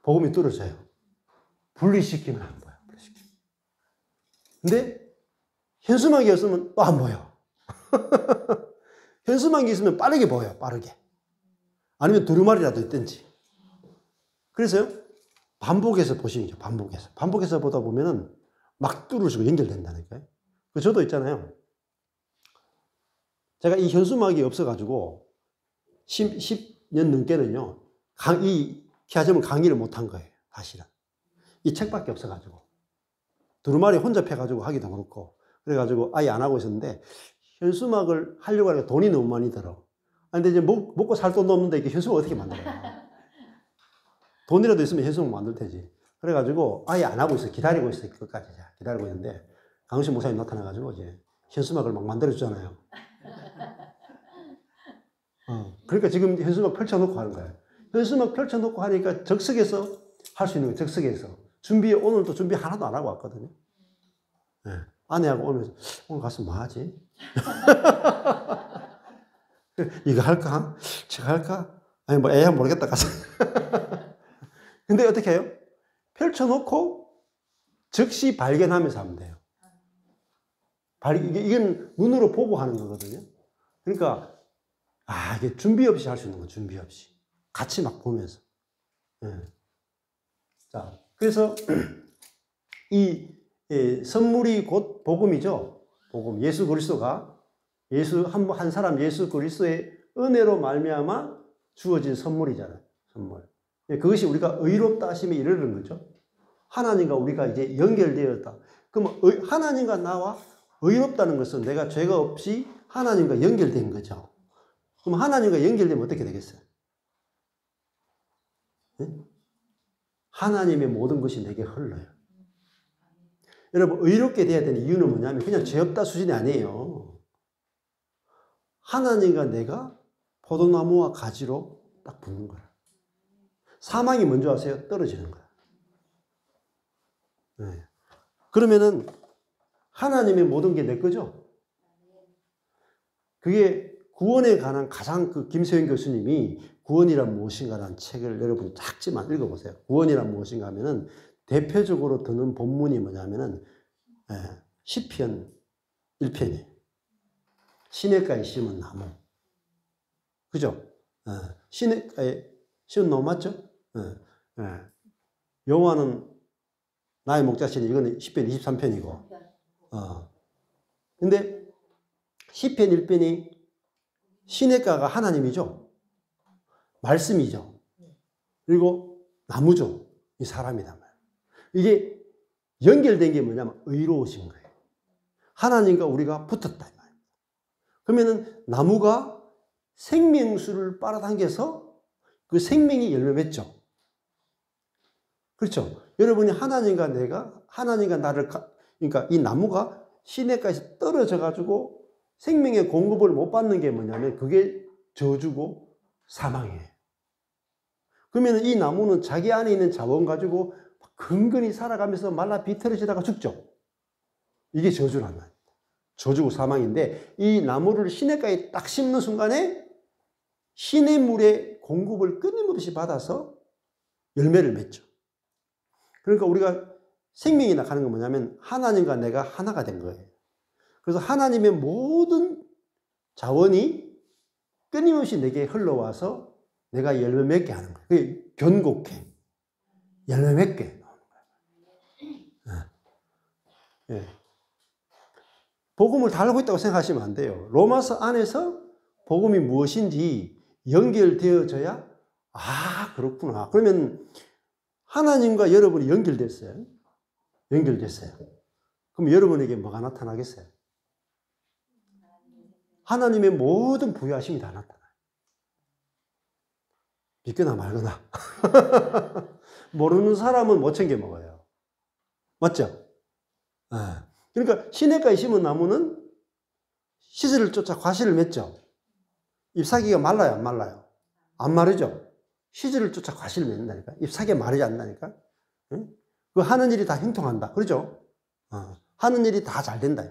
복음이 뚫어져요. 분리시키면 안 보여. 근데 현수막이 없으면 또 안 보여. 현수막이 있으면 빠르게 보여요. 빠르게. 아니면 두루마리라도 있든지. 그래서요. 반복해서 보시죠. 반복해서. 반복해서 보다 보면은 막 뚫어지고 연결된다니까요. 저도 있잖아요. 제가 이 현수막이 없어가지고 10년 넘게는요. 이 키아점을 강의를 못한 거예요. 사실은. 이 책밖에 없어가지고. 두루마리 혼자 펴가지고 하기도 그렇고. 그래가지고 아예 안 하고 있었는데 현수막을 하려고 하니까 돈이 너무 많이 들어. 근데 이제 먹고 살 돈도 없는데 이렇게 현수막 어떻게 만들어요? 돈이라도 있으면 현수막 만들 테지. 그래가지고 아예 안 하고 있어. 기다리고 있어. 끝까지. 기다리고 있는데 강우신 목사님 나타나가지고 이제 현수막을 막 만들어주잖아요. 그러니까 지금 현수막 펼쳐놓고 하는 거예요. 현수막 펼쳐놓고 하니까 적석에서 할 수 있는 거예요. 적석에서. 오늘도 준비 하나도 안 하고 왔거든요. 네. 아내하고 오면서 오늘 가서 뭐 하지? 이거 할까? 제가 할까? 아니 뭐 애야 모르겠다 가서. 근데 어떻게 해요? 펼쳐놓고 즉시 발견하면서 하면 돼요. 이건 눈으로 보고 하는 거거든요. 그러니까 이게 준비 없이 할 수 있는 거 준비 없이. 같이 막 보면서. 네. 자, 그래서 이 선물이 곧 복음이죠. 복음. 예수 그리스도가 한 사람 예수 그리스도의 은혜로 말미암아 주어진 선물이잖아요. 선물. 그것이 우리가 의롭다 하심에 이르는 거죠. 하나님과 우리가 이제 연결되었다. 그럼 하나님과 나와 의롭다는 것은 내가 죄가 없이 하나님과 연결된 거죠. 그럼 하나님과 연결되면 어떻게 되겠어요? 네? 하나님의 모든 것이 내게 흘러요. 여러분, 의롭게 돼야 되는 이유는 뭐냐면 그냥 죄 없다 수준이 아니에요. 하나님과 내가 포도나무와 가지로 딱 붙는 거야. 사망이 먼저 하세요? 떨어지는 거야. 네. 그러면은 하나님의 모든 게 내 거죠? 그게 구원에 관한 가장 김세현 교수님이 구원이란 무엇인가라는 책을 여러분 작지만 읽어보세요. 구원이란 무엇인가 하면은 대표적으로 드는 본문이 뭐냐면은 시편 1편이에요. 시냇가에 심은 나무. 그죠? 시냇가에 심은 나무 맞죠? 여호와는 나의 목자시니 이거는 시편 23편이고. 근데 시편 1편이 시냇가가 하나님이죠. 말씀이죠. 그리고 나무죠. 이 사람이란 말이에요. 이게 연결된 게 뭐냐면 의로우신 거예요. 하나님과 우리가 붙었다. 그러면은 나무가 생명수를 빨아당겨서 그 생명이 열매 맺죠. 그렇죠. 여러분이 하나님과 나를, 그러니까 이 나무가 시냇가에서 떨어져 가지고 생명의 공급을 못 받는 게 뭐냐면 그게 저주고 사망이에요. 그러면 이 나무는 자기 안에 있는 자원 가지고 근근히 살아가면서 말라 비틀어지다가 죽죠. 이게 저주란 말이에요. 저주고 사망인데 이 나무를 시냇가에 딱 심는 순간에 시냇물의 공급을 끊임없이 받아서 열매를 맺죠. 그러니까 우리가 생명이 나가는 건 뭐냐면 하나님과 내가 하나가 된 거예요. 그래서 하나님의 모든 자원이 끊임없이 내게 흘러와서 내가 열매 맺게 하는 거예요. 그게 견고해. 열매 맺게 나오는 거예요. 예. 복음을 다 알고 있다고 생각하시면 안 돼요. 로마서 안에서 복음이 무엇인지 연결되어져야 그렇구나. 그러면 하나님과 여러분이 연결됐어요. 연결됐어요. 그럼 여러분에게 뭐가 나타나겠어요? 하나님의 모든 부유하심이 다 나타나요. 믿거나 말거나. 모르는 사람은 못 챙겨 먹어요. 맞죠? 네. 그러니까 시냇가에 심은 나무는 시절을 쫓아 과실을 맺죠. 잎사귀가 말라요, 안 말라요? 안 마르죠? 시절을 쫓아 과실을 맺는다니까. 잎사귀가 마르지 않는다니까. 응? 그 하는 일이 다 형통한다. 그러죠? 하는 일이 다 잘 된다.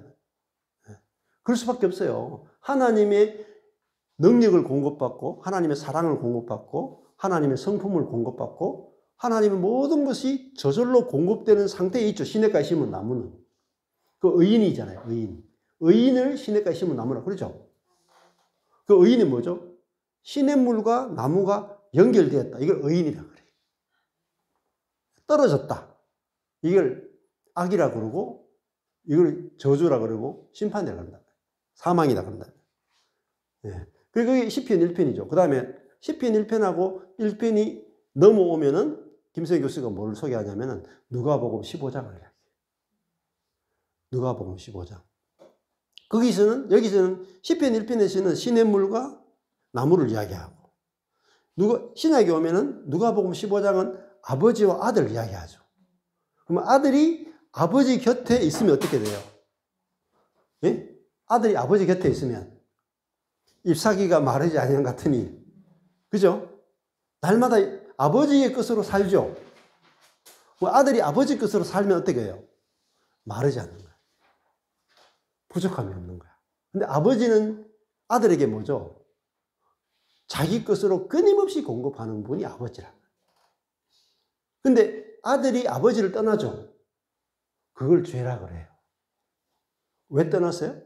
그럴 수밖에 없어요. 하나님의 능력을 공급받고, 하나님의 사랑을 공급받고, 하나님의 성품을 공급받고, 하나님의 모든 것이 저절로 공급되는 상태에 있죠. 시냇가에 심은 나무는. 그 의인이잖아요, 의인. 의인을 시냇가에 심은 나무라 그러죠. 그 의인이 뭐죠? 시냇물과 나무가 연결되었다. 이걸 의인이라 그래요. 떨어졌다. 이걸 악이라 그러고, 이걸 저주라 그러고, 심판이라 그런다. 사망이다 그런다. 예. 그리고 그게 시편 1편이죠. 그 다음에 시편 1편하고 1편이 넘어오면은 김성희 교수가 뭘 소개하냐면은 누가복음 15장을 이야기해요. 누가복음 15장. 여기서는 시편 1편에서는 시냇물과 나무를 이야기하고, 신약에 오면은 누가복음 15장은 아버지와 아들 이야기하죠. 그러면 아들이 아버지 곁에 있으면 어떻게 돼요? 예? 아들이 아버지 곁에 있으면 잎사귀가 마르지 아니한 같으니, 그죠? 날마다 아버지의 것으로 살죠. 아들이 아버지 것으로 살면 어떻게 해요? 마르지 않는 거야. 부족함이 없는 거야. 근데 아버지는 아들에게 뭐죠? 자기 것으로 끊임없이 공급하는 분이 아버지란 거야. 근데 아들이 아버지를 떠나죠. 그걸 죄라 그래요. 왜 떠났어요?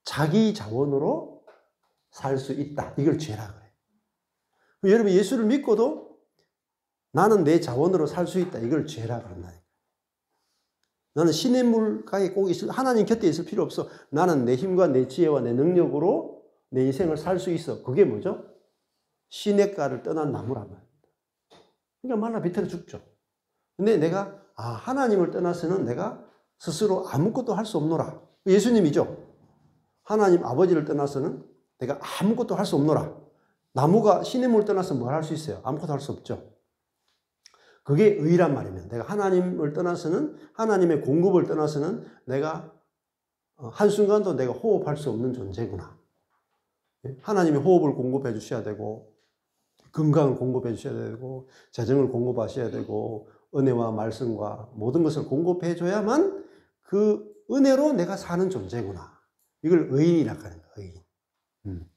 자기 자원으로 살 수 있다. 이걸 죄라 그래요. 여러분 예수를 믿고도 나는 내 자원으로 살 수 있다. 이걸 죄라 그런다니까. 나는 시냇물가에 꼭 하나님 곁에 있을 필요 없어. 나는 내 힘과 내 지혜와 내 능력으로 내 인생을 살 수 있어. 그게 뭐죠? 시냇가를 떠난 나무란 말입니다. 그러니까 말라 비틀어 죽죠. 근데 내가 하나님을 떠나서는 내가 스스로 아무것도 할 수 없노라. 예수님이죠. 하나님 아버지를 떠나서는 내가 아무것도 할 수 없노라. 나무가 시냇물을 떠나서 뭘 할 수 있어요? 아무것도 할 수 없죠. 그게 의란 말이면 내가 하나님을 떠나서는, 하나님의 공급을 떠나서는 내가 한순간도 내가 호흡할 수 없는 존재구나. 하나님이 호흡을 공급해 주셔야 되고, 건강을 공급해 주셔야 되고, 재정을 공급하셔야 되고, 은혜와 말씀과 모든 것을 공급해 줘야만 그 은혜로 내가 사는 존재구나. 이걸 의인이라고 하는 거예요, 의인.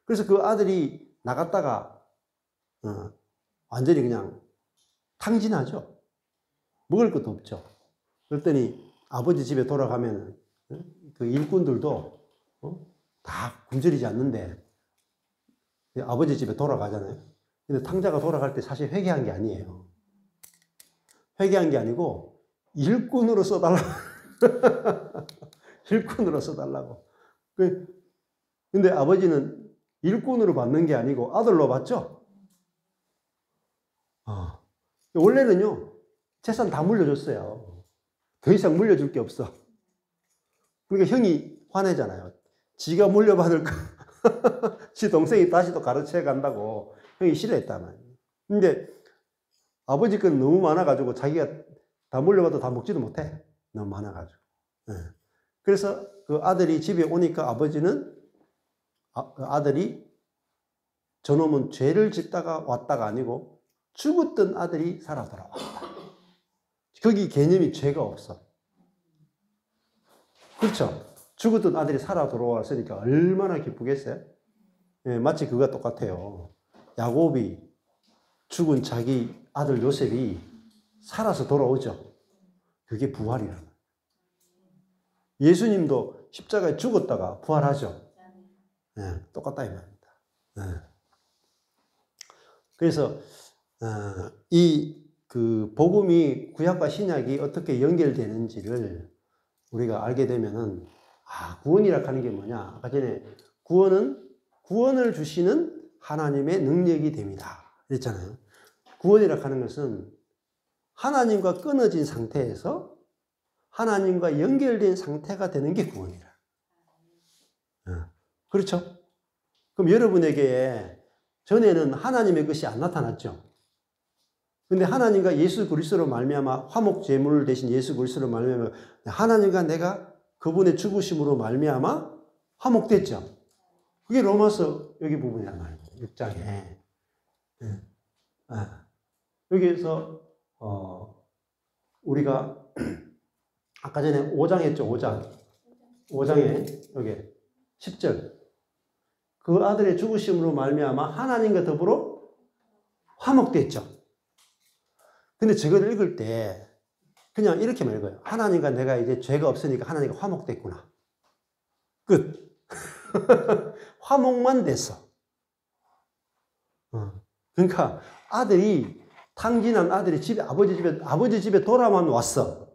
그래서 그 아들이 나갔다가 완전히 그냥 탕진하죠. 먹을 것도 없죠. 그랬더니 아버지 집에 돌아가면 그 일꾼들도 다 굶주리지 않는데 아버지 집에 돌아가잖아요. 근데 탕자가 돌아갈 때 사실 회개한 게 아니에요. 회개한 게 아니고 일꾼으로 써달라고. 일꾼으로 써달라고. 근데 아버지는 일꾼으로 받는 게 아니고 아들로 받죠? 원래는요, 재산 다 물려줬어요. 더 이상 물려줄 게 없어. 그러니까 형이 화내잖아요. 지가 물려받을 거, 지 동생이 다시 또 가르쳐 간다고 형이 싫어했단 말이에요. 근데 아버지 건 너무 많아가지고 자기가 다 물려받아도 다 먹지도 못해. 너무 많아가지고. 그래서 그 아들이 집에 오니까 아버지는 아들이 저놈은 죄를 짓다가 왔다가 아니고 죽었던 아들이 살아 돌아왔다. 거기 개념이 죄가 없어. 그렇죠? 죽었던 아들이 살아 돌아왔으니까 얼마나 기쁘겠어요? 예, 마치 그거와 똑같아요. 야곱이 죽은 자기 아들 요셉이 살아서 돌아오죠. 그게 부활이라는 거예요. 예수님도 십자가에 죽었다가 부활하죠. 예, 똑같다 이 말입니다. 예. 그래서 그 복음이 구약과 신약이 어떻게 연결되는지를 우리가 알게 되면은 구원이라 하는 게 뭐냐? 아까 전에 구원을 주시는 하나님의 능력이 됩니다. 그랬잖아요. 구원이라 하는 것은 하나님과 끊어진 상태에서 하나님과 연결된 상태가 되는 게 구원이라. 그렇죠? 그럼 여러분에게 전에는 하나님의 것이 안 나타났죠. 근데 하나님과 예수 그리스도로 말미암아 화목 제물 대신 예수 그리스도로 말미암아 하나님과 내가 그분의 죽으심으로 말미암아 화목됐죠. 그게 로마서 여기 부분이란 말이에요. 6장에. 여기에서 우리가 아까 전에 5장 했죠. 5장에 여기 10절. 그 아들의 죽으심으로 말미암아 하나님과 더불어 화목됐죠. 근데 저걸 읽을 때 그냥 이렇게만 읽어요. 하나님과 내가 이제 죄가 없으니까 하나님과 화목됐구나. 끝. 화목만 됐어. 그러니까 탕진한 아들이 아버지 집에 돌아만 왔어.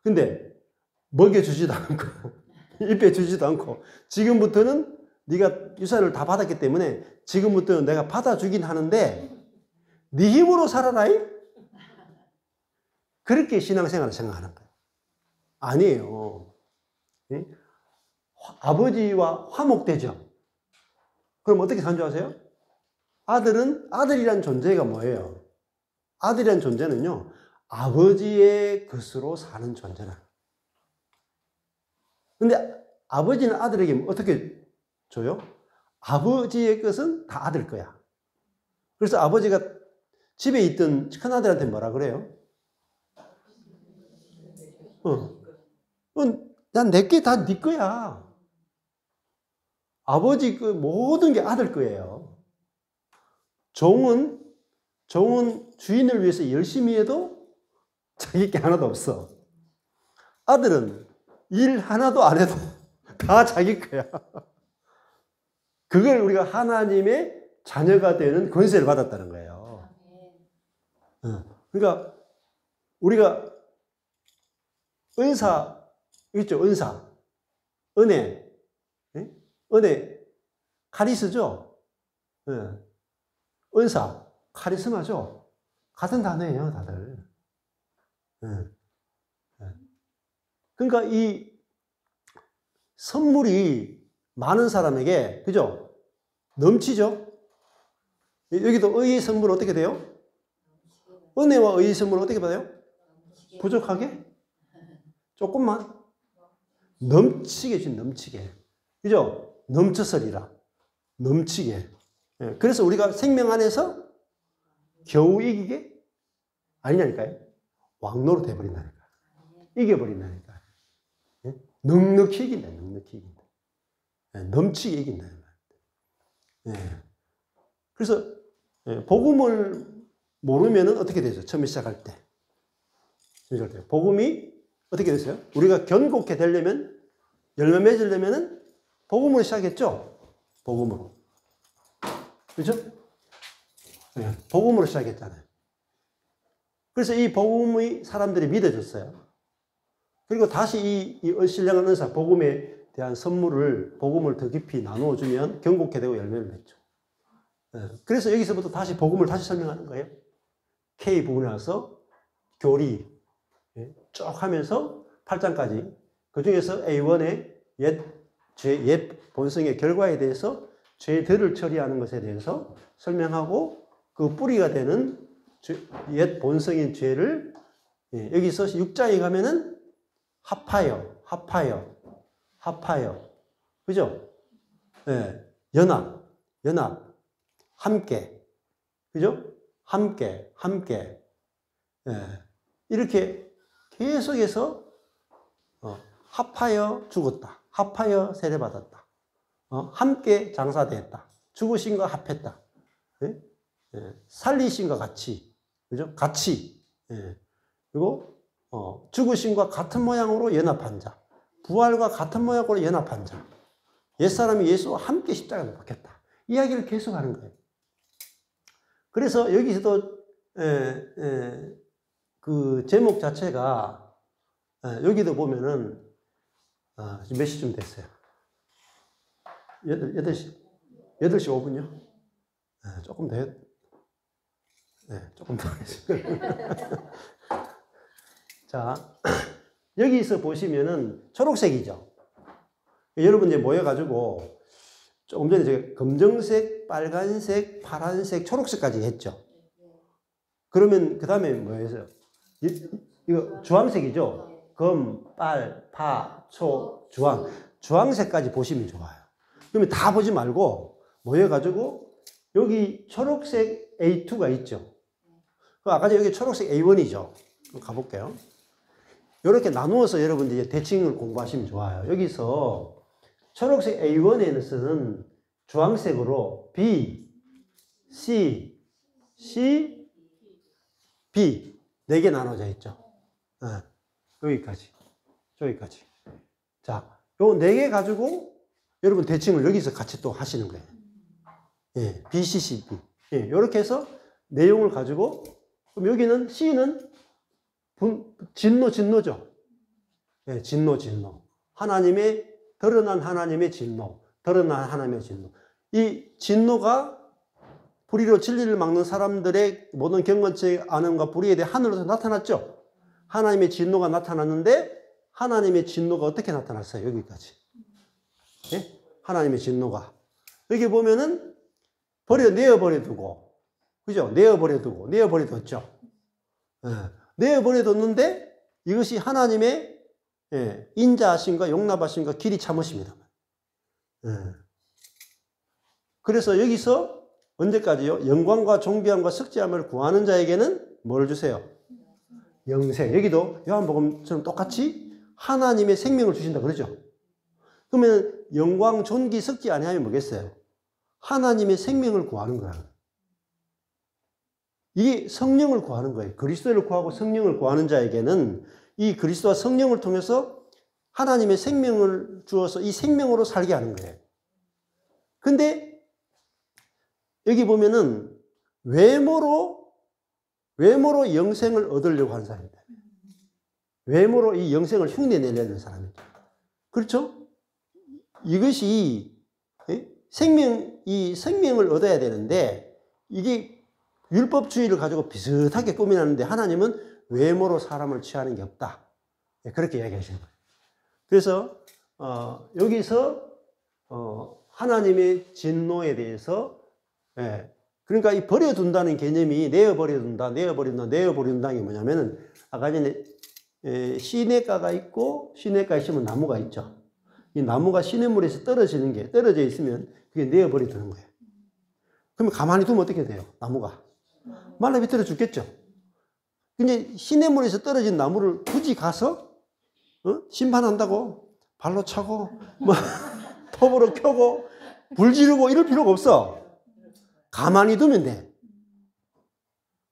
근데 먹여주지도 않고 입혀주지도 않고 지금부터는 네가 유산을 다 받았기 때문에 지금부터는 내가 받아주긴 하는데 네 힘으로 살아라. 그렇게 신앙생활을 생각하는 거예요. 아니에요. 아버지와 화목되죠. 그럼 어떻게 사는 줄 아세요? 아들이란 존재가 뭐예요? 아들이란 존재는요, 아버지의 것으로 사는 존재라. 근데 아버지는 아들에게 어떻게 줘요? 아버지의 것은 다 아들 거야. 그래서 아버지가 집에 있던 큰아들한테 뭐라 그래요? 난 내게 다 네 거야. 아버지 그 모든 게 아들 거예요. 종은 주인을 위해서 열심히 해도 자기 게 하나도 없어. 아들은 일 하나도 안 해도 다 자기 거야. 그걸 우리가 하나님의 자녀가 되는 권세를 받았다는 거예요. 그러니까 우리가 은사 있죠? 은사, 은혜, 카리스죠? 은사, 카리스마죠? 같은 단어예요, 다들. 그러니까 이 선물이 많은 사람에게, 그죠? 넘치죠? 여기도 의의 선물 어떻게 돼요? 은혜와 의의 선물 어떻게 받아요? 부족하게? 조금만? 넘치게 주 넘치게. 그죠? 넘쳐서리라. 넘치게. 그래서 우리가 생명 안에서 겨우 이기게? 아니냐니까요. 왕노로 돼버린다니까. 이겨버린다니까. 넉넉히 이긴다. 넉넉히 이긴다. 넘치게 이긴다. 그래서 복음을 모르면 어떻게 되죠? 처음에 시작할 때. 복음이 어떻게 됐어요? 우리가 견고케 되려면, 열매 맺으려면 복음으로 시작했죠? 복음으로. 그렇죠? 복음으로 시작했잖아요. 그래서 이 복음의 사람들이 믿어졌어요. 그리고 다시 이 신령한 은사, 복음에 대한 선물을, 복음을 더 깊이 나누어주면 견고케 되고 열매를 맺죠. 그래서 여기서부터 다시 복음을 다시 설명하는 거예요. K 부분에 와서 교리 쭉 하면서 8장까지 그 중에서 A1의 옛 본성의 결과에 대해서 죄들을 처리하는 것에 대해서 설명하고 그 뿌리가 되는 옛 본성인 죄를 여기서 6장에 가면은 합하여 그죠? 연합 함께 그죠? 함께 이렇게 계속해서 합하여 죽었다. 합하여 세례받았다. 함께 장사되었다. 죽으신과 합했다. 살리신과 같이. 그죠? 같이. 그리고 죽으신과 같은 모양으로 연합한 자. 부활과 같은 모양으로 연합한 자. 옛사람이 예수와 함께 십자가에 못 박혔다. 이야기를 계속하는 거예요. 그래서 여기서도 그 제목 자체가 여기도 보면은 지금 몇 시쯤 됐어요? 8시 5분요? 조금 더 네, 조금 더 하겠습니다. 자, 여기서 보시면은 초록색이죠. 여러분 이제 모여가지고 조금 전에 제가 검정색, 빨간색, 파란색, 초록색까지 했죠. 그러면 그 다음에 뭐였어요? 이거 주황색이죠. 검, 빨, 파, 초, 주황. 주황색까지 보시면 좋아요. 그러면 다 보지 말고 모여가지고 여기 초록색 A2가 있죠. 아까 여기 초록색 A1이죠. 가볼게요. 이렇게 나누어서 여러분들이 이제 대칭을 공부하시면 좋아요. 여기서 초록색 A1에서는 주황색으로 B, C, C, B 4개 나눠져 있죠. 네. 여기까지. 자, 요 4개 가지고 여러분 대칭을 여기서 같이 또 하시는 거예요. 예, B, C, C, B. 예, 이렇게 해서 내용을 가지고, 그럼 여기는 C는 진노죠. 예, 진노. 드러난 하나님의 진노. 이 진노가 불의로 진리를 막는 사람들의 모든 경건치 않음과 불의에 대해 하늘로서 나타났죠. 하나님의 진노가 나타났는데, 하나님의 진노가 어떻게 나타났어요? 여기까지. 예? 하나님의 진노가. 여기 보면은, 내어버려두고. 그죠? 내어버려뒀죠. 예. 내어버려뒀는데, 이것이 하나님의 인자하심과 용납하심과 길이 참으십니다. 예. 그래서 여기서 언제까지요? 영광과 존귀함과 석지함을 구하는 자에게는 뭘 주세요? 영생. 여기도 요한복음처럼 똑같이 하나님의 생명을 주신다 그러죠. 그러면 영광, 존귀, 석지 아니하면 뭐겠어요? 하나님의 생명을 구하는 거야. 이게 성령을 구하는 거예요. 그리스도를 구하고 성령을 구하는 자에게는 이 그리스도와 성령을 통해서 하나님의 생명을 주어서 이 생명으로 살게 하는 거예요. 근데 여기 보면은 외모로 영생을 얻으려고 하는 사람입니다. 외모로 이 영생을 흉내내려는 사람이죠. 그렇죠? 이것이 생명을 얻어야 되는데 이게 율법주의를 가지고 비슷하게 꾸며놨는데 하나님은 외모로 사람을 취하는 게 없다. 그렇게 이야기하시는 거예요. 그래서 여기서 하나님의 진노에 대해서 그러니까 이 버려둔다는 개념이 내어버린다는 게 뭐냐면은 아까 전에 시냇가가 있고 시냇가에 심은 나무가 있죠. 이 나무가 시냇물에서 떨어져 있으면 그게 내어버려두는 거예요. 그러면 가만히 두면 어떻게 돼요? 나무가 말라 비틀어 죽겠죠. 근데 시냇물에서 떨어진 나무를 굳이 가서 심판한다고 발로 차고 뭐 톱으로 켜고 불 지르고 이럴 필요가 없어. 가만히 두면 돼.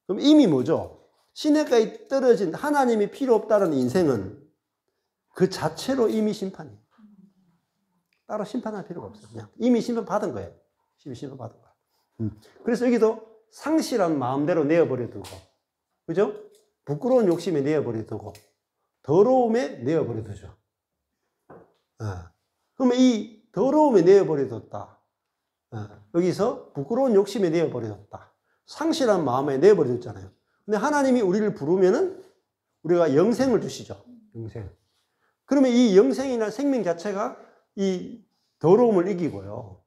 그럼 이미 뭐죠? 시냇가에 떨어진 하나님이 필요 없다는 인생은 그 자체로 이미 심판이에요. 따로 심판할 필요가 없어요. 그냥 이미 심판받은 거예요. 이미 심판받은 거예요. 그래서 여기도 상실한 마음대로 내어버려두고, 그죠? 부끄러운 욕심에 내어버려두고, 더러움에 내어버려두죠. 그러면 이 더러움에 내어버려뒀다. 여기서 부끄러운 욕심에 내어버려뒀다. 상실한 마음에 내어버려뒀잖아요. 근데 하나님이 우리를 부르면은 우리가 영생을 주시죠. 영생. 그러면 이 영생이나 생명 자체가 이 더러움을 이기고요.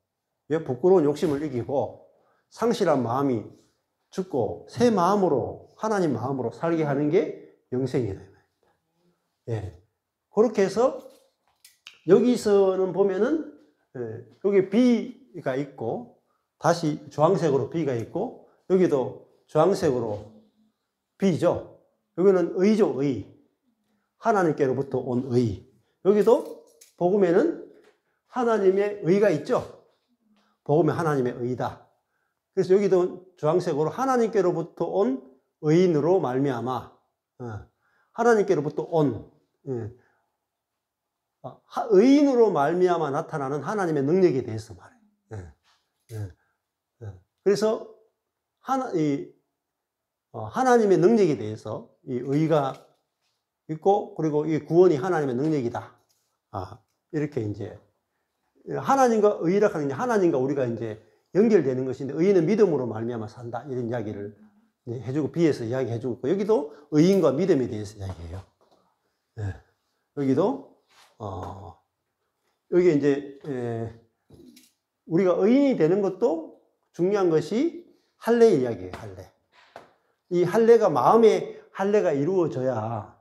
부끄러운 욕심을 이기고 상실한 마음이 죽고 새 마음으로 하나님 마음으로 살게 하는 게 영생이다. 예. 그렇게 해서 여기서는 보면은 여기 B가 있고 다시 주황색으로 B가 있고 여기도 주황색으로 B죠. 여기는 의죠. 의. 하나님께로부터 온 의. 여기도 복음에는 하나님의 의가 있죠. 복음에 하나님의 의다. 그래서 여기도 주황색으로 하나님께로부터 온 의인으로 말미암아 하나님께로부터 온 의인으로 말미암아 나타나는 하나님의 능력에 대해서 말해요. 그래서 하나님의 능력에 대해서 이 의가 있고 그리고 이 구원이 하나님의 능력이다. 이렇게 이제 하나님과 의라 하는 게 하나님과 우리가 이제 연결되는 것인데 의인은 믿음으로 말미암아 산다 이런 이야기를 해주고 비에서 이야기해주고 여기도 의인과 믿음에 대해서 이야기해요. 네. 여기도 여기 이제 우리가 의인이 되는 것도 중요한 것이 할례 이야기예요. 할례. 이 할례가 마음의 할례가 이루어져야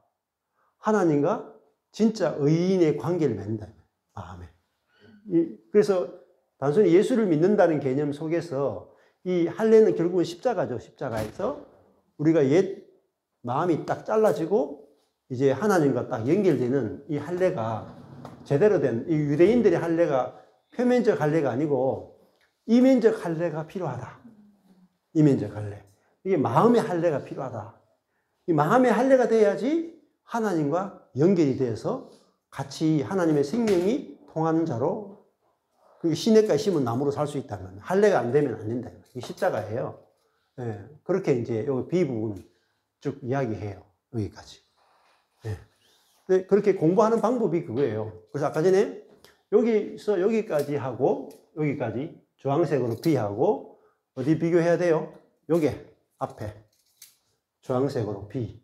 하나님과 진짜 의인의 관계를 맺는다. 마음에. 그래서 단순히 예수를 믿는다는 개념 속에서 이 할례는 결국은 십자가죠. 십자가에서 우리가 옛 마음이 딱 잘라지고 이제 하나님과 딱 연결되는 이 할례가 제대로 된 이 유대인들의 할례가 표면적 할례가 아니고 이면적 할례가 필요하다. 이면적 할례. 이게 마음의 할례가 필요하다. 이 마음의 할례가 돼야지 하나님과 연결이 돼서 같이 하나님의 생명이 통하는 자로 그 시냇가에 심은 나무로 살 수 있다는 겁니다. 할례가 안 되면 안 된다. 이게 십자가예요. 예, 그렇게 이제 여기 B 부분 쭉 이야기해요. 여기까지. 예. 근데 그렇게 공부하는 방법이 그거예요. 그래서 아까 전에 여기서 여기까지 하고 여기까지 주황색으로 B하고 어디 비교해야 돼요? 요게 앞에 주황색으로 B.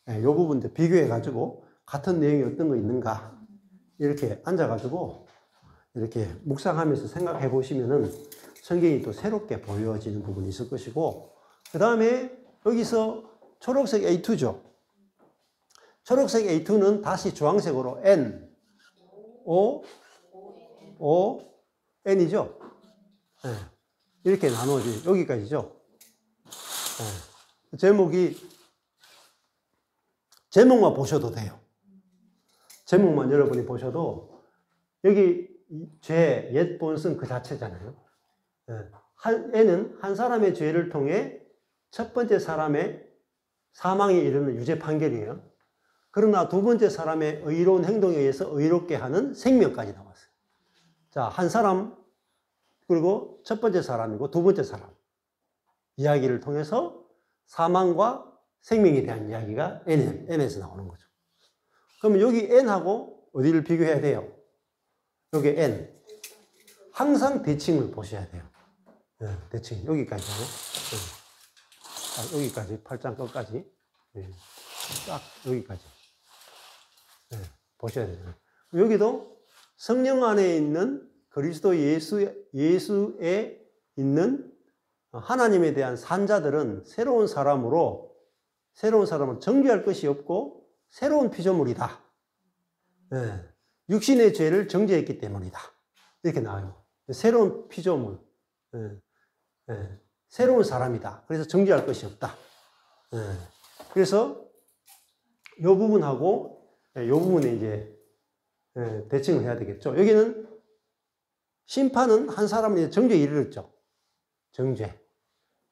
예, 요 부분들 비교해가지고 같은 내용이 어떤 거 있는가 이렇게 앉아가지고 이렇게 묵상하면서 생각해 보시면은 성경이 또 새롭게 보여지는 부분이 있을 것이고, 그 다음에 여기서 초록색 A2죠. 초록색 A2는 다시 주황색으로 N, O, O, N이죠. 네. 이렇게 나누어지 여기까지죠. 네. 제목만 보셔도 돼요. 제목만 여러분이 보셔도 여기 죄, 옛 본성 그 자체잖아요. N은 한 사람의 죄를 통해 첫 번째 사람의 사망에 이르는 유죄 판결이에요. 그러나 두 번째 사람의 의로운 행동에 의해서 의롭게 하는 생명까지 나왔어요. 자, 한 사람, 그리고 첫 번째 사람이고 두 번째 사람. 이야기를 통해서 사망과 생명에 대한 이야기가 N에서 나오는 거죠. 그러면 여기 N하고 어디를 비교해야 돼요? 여기 N. 항상 대칭을 보셔야 돼요. 네, 대칭. 여기까지요. 네. 여기까지. 8장 끝까지. 네. 딱 여기까지. 네, 보셔야 돼요. 여기도 성령 안에 있는 그리스도 예수에 있는 하나님에 대한 산자들은 새로운 사람은 정죄할 것이 없고 새로운 피조물이다. 네. 육신의 죄를 정죄했기 때문이다. 이렇게 나와요. 새로운 피조물. 새로운 사람이다. 그래서 정죄할 것이 없다. 그래서 이 부분하고 이 부분에 이제 대칭을 해야 되겠죠. 여기는 심판은 한 사람은 정죄에 이르렀죠. 정죄.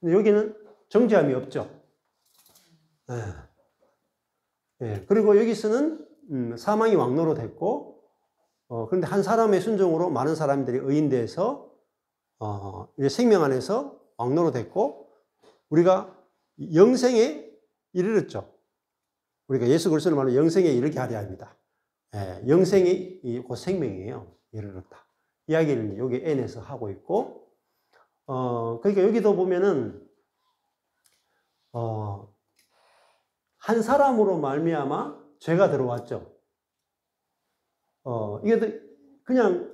근데 여기는 정죄함이 없죠. 그리고 여기서는 사망이 왕노로 됐고, 그런데 한 사람의 순종으로 많은 사람들이 의인돼서 이제 생명 안에서 왕노로 됐고, 우리가 영생에 이르렀죠. 우리가 예수 그리스도를 말하면 영생에 이르게 하려 합니다. 영생이 곧 생명이에요. 이르렀다. 이야기를 여기 N에서 하고 있고, 그러니까 여기도 보면은 한 사람으로 말미암아 죄가 들어왔죠. 이게 그냥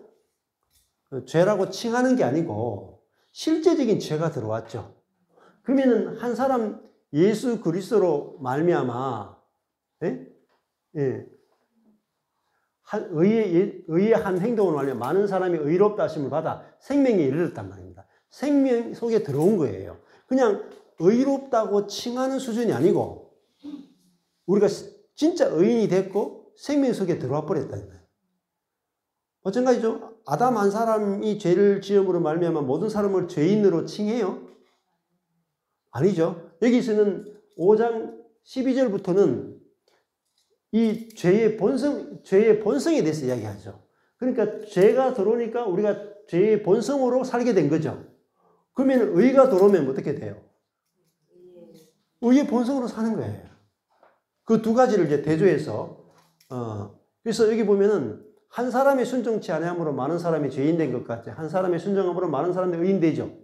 죄라고 칭하는 게 아니고 실제적인 죄가 들어왔죠. 그러면은 한 사람 예수 그리스도로 말미암아 의의 한 행동으로 말미암아 많은 사람이 의롭다 하심을 받아 생명에 이르렀단 말입니다. 생명 속에 들어온 거예요. 그냥 의롭다고 칭하는 수준이 아니고 우리가 진짜 의인이 됐고 생명 속에 들어와 버렸다는 거예요. 마찬가지죠. 아담 한 사람이 죄를 지음으로 말미암아 모든 사람을 죄인으로 칭해요? 아니죠. 여기서는 5장 12절부터는 이 죄의 본성에 대해서 이야기하죠. 그러니까 죄가 들어오니까 우리가 죄의 본성으로 살게 된 거죠. 그러면 의가 들어오면 어떻게 돼요? 의의 본성으로 사는 거예요. 그 두 가지를 이제 대조해서, 그래서 여기 보면은 한 사람의 순종치 아니함으로 많은 사람이 죄인 된 것 같이 한 사람의 순종함으로 많은 사람들이 의인 되죠.